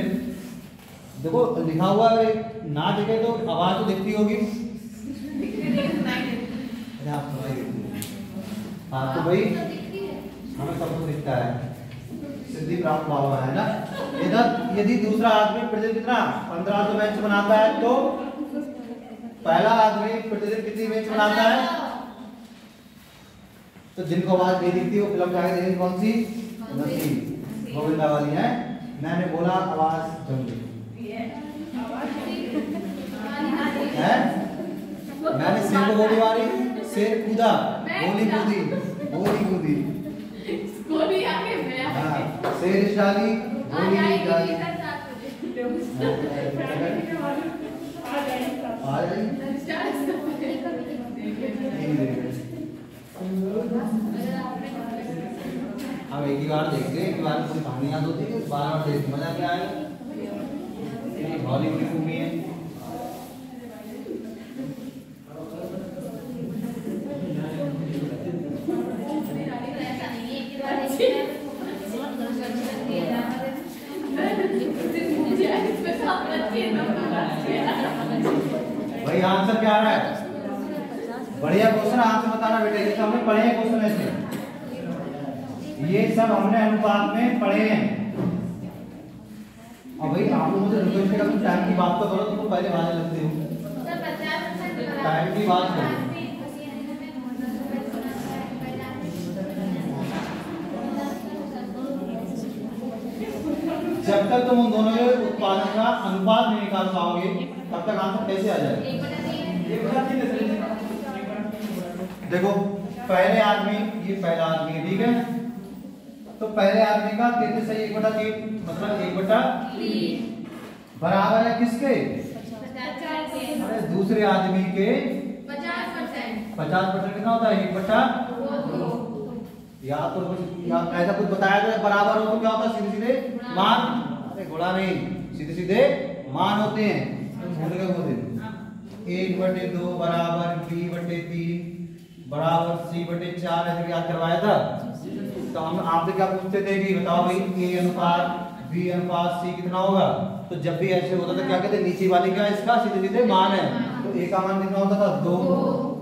देखो लिखा हुआ है, ना देखे तो आवाज तो दिखती होगी। हाँ तो भाई हमें सब कुछ दिखता है, सिद्धि प्राप्त हुआ है ना। यदि दूसरा आदमी प्रतिदिन कितना 1500 बेंच बनाता है तो पहला आदमी प्रतिदिन कितनी बेंच बनाता है? तो जिनको आवाज नहीं दिखती वो फिल्म जाके देखेंगे कौन सी, नसी गोविंदा वाली है। मैंने बोला आवाज जम गई है, मैंने शेर को गोली मारी, शेर कूदा, गोली कूदी, हाँ शेर डाली, गोली डाली, अब एक ही बार देखते हैं, एक बार कोई कहानी याद होती है, बार देख मजा क्या आएगा। हॉलीवुड मूवी है, भाई आंसर क्या आ रहा है? बढ़िया क्वेश्चन, आंसर बताना बेटा। ये सब हमने पढ़े हैं क्वेश्चन ऐसे, ये सब हमने अनुपात में पढ़े हैं। और भाई आप लोग मुझे रिक्वेस्ट करो, तुम टाइम की बात तो करो, तुम पहले भागने लगते हो। टाइम की बात करो। जब तक तुम उन दोनों के उत्पादन का अनुपात नहीं निकाल पाओगे तब तक आंसर कैसे आ जाएगा? देखो पहले आदमी, ये पहला आदमी है, ठीक है। तो पहले आदमी का 33 सही 1/3 मतलब 1/3 बराबर है किसके? अरे दूसरे आदमी के 50% कितना होता है? 1/2। या तो कुछ या ऐसा कुछ बताया तो बराबर हो तो क्या होता है? सीधे सीधे मान, अरे गुणा नहीं, सीधे सीधे मान होते हैं। भूल गए बोले 1/2 बराबर b/3 बराबर c/4 ऐसे याद करवाया था। तो हम आपसे क्या पूछते थे कि बताओ भाई a अनुपात b अनुपात c कितना होगा? तो जब भी ऐसे होता था क्या कहते नीचे वाले क्या इसका सीधे सीधे मान है। तो a का मान कितना होता था? 2,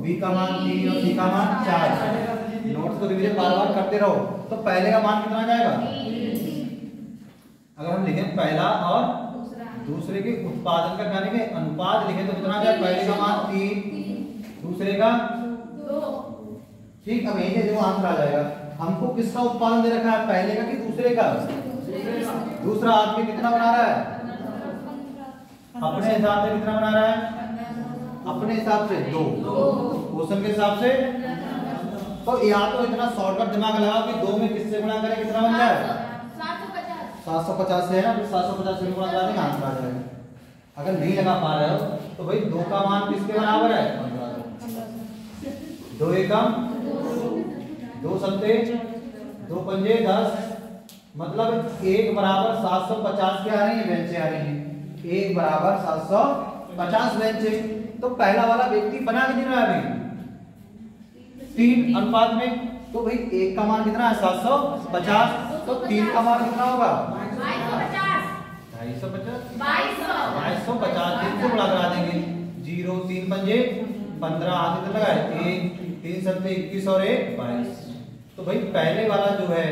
b का मान 3 और c का मान 4। नोट्स को रिवीजन बार बार करते रहो। तो पहले का मान कितना जाएगा? अगर हम लिखें पहला और दूसरे के उत्पादन का क्या लिखें? अनुपात लिखें तो कितना जाएगा? पहले का मान 3, दूसरे का 2। ठीक, अब यही जो आंसर आ जाएगा। हमको किसका उत्पादन दे रखा है? पहले का कि दूसरे का? दूसरा आदमी कितना बना रहा है? अपने हिसाब से कितना बना रहा है? अपने हिसाब से 2, क्वेश्चन के हिसाब से। तो या तो इतना शॉर्टकट दिमाग लगाओ कि 2 में किससे गुणा करें कितना बन जाए? 750 से है ना, फिर 750 से गुणा करा देंगे आंसर आ जाएगा। अगर नहीं लगा पा रहे हो तो भाई 2 का मान किसके बराबर है? 2 एकम 2 सत्ते 2 पंजे 10 मतलब 1 बराबर 750 क्या आ रही है? बेंचें आ रही हैं। 1 बराबर 750 बेंचें। तो पहला वाला व्यक्ति बना के दे रहा है अभी 3 अनुपात में। तो भाई 1 का मान कितना है? 750। तो 3 का मान कितना होगा? 2250 3 से गुणा करा देंगे। 0 3 पंजे 15 हाथ इधर लगाए 1 3 सत्ते 21 और 1 22। तो भाई पहले वाला जो है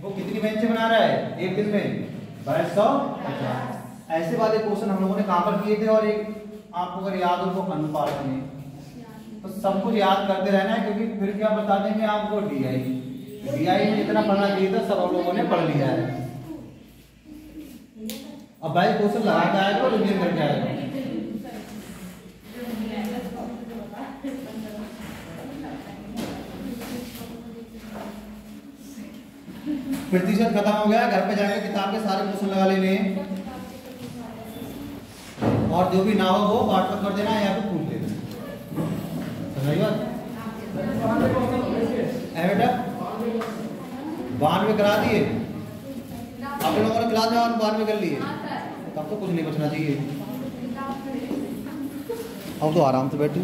वो कितनी बेंचें बना रहा है? एक दिन में 2250। ऐसे वाले क्वेश्चन हम लोगों ने कहां पर किए थे? और एक आपको अगर याद हो तो अनुपात में। तो सब कुछ याद करते रहना है क्योंकि फिर क्या बता देंगे आपको? डीआई में जितना पढ़ना चाहिए था सब हम लोगों ने पढ़ लिया है। अब भाई क्वेश्चन लगा के आएगा और रिवीजन करके आएगा। प्रतिशत खत्म हो गया। घर पे जाकर किताब के सारे क्वेश्चन लगा लेने और जो भी ना हो वो व्हाट्सएप कर देना या फिर पूछ लेना। समझ बात? बेटा 92 करा दिए आप लोगों ने क्लास में, 92 कर लिए तब तो कुछ नहीं बचना चाहिए। अब तो आराम से बैठे।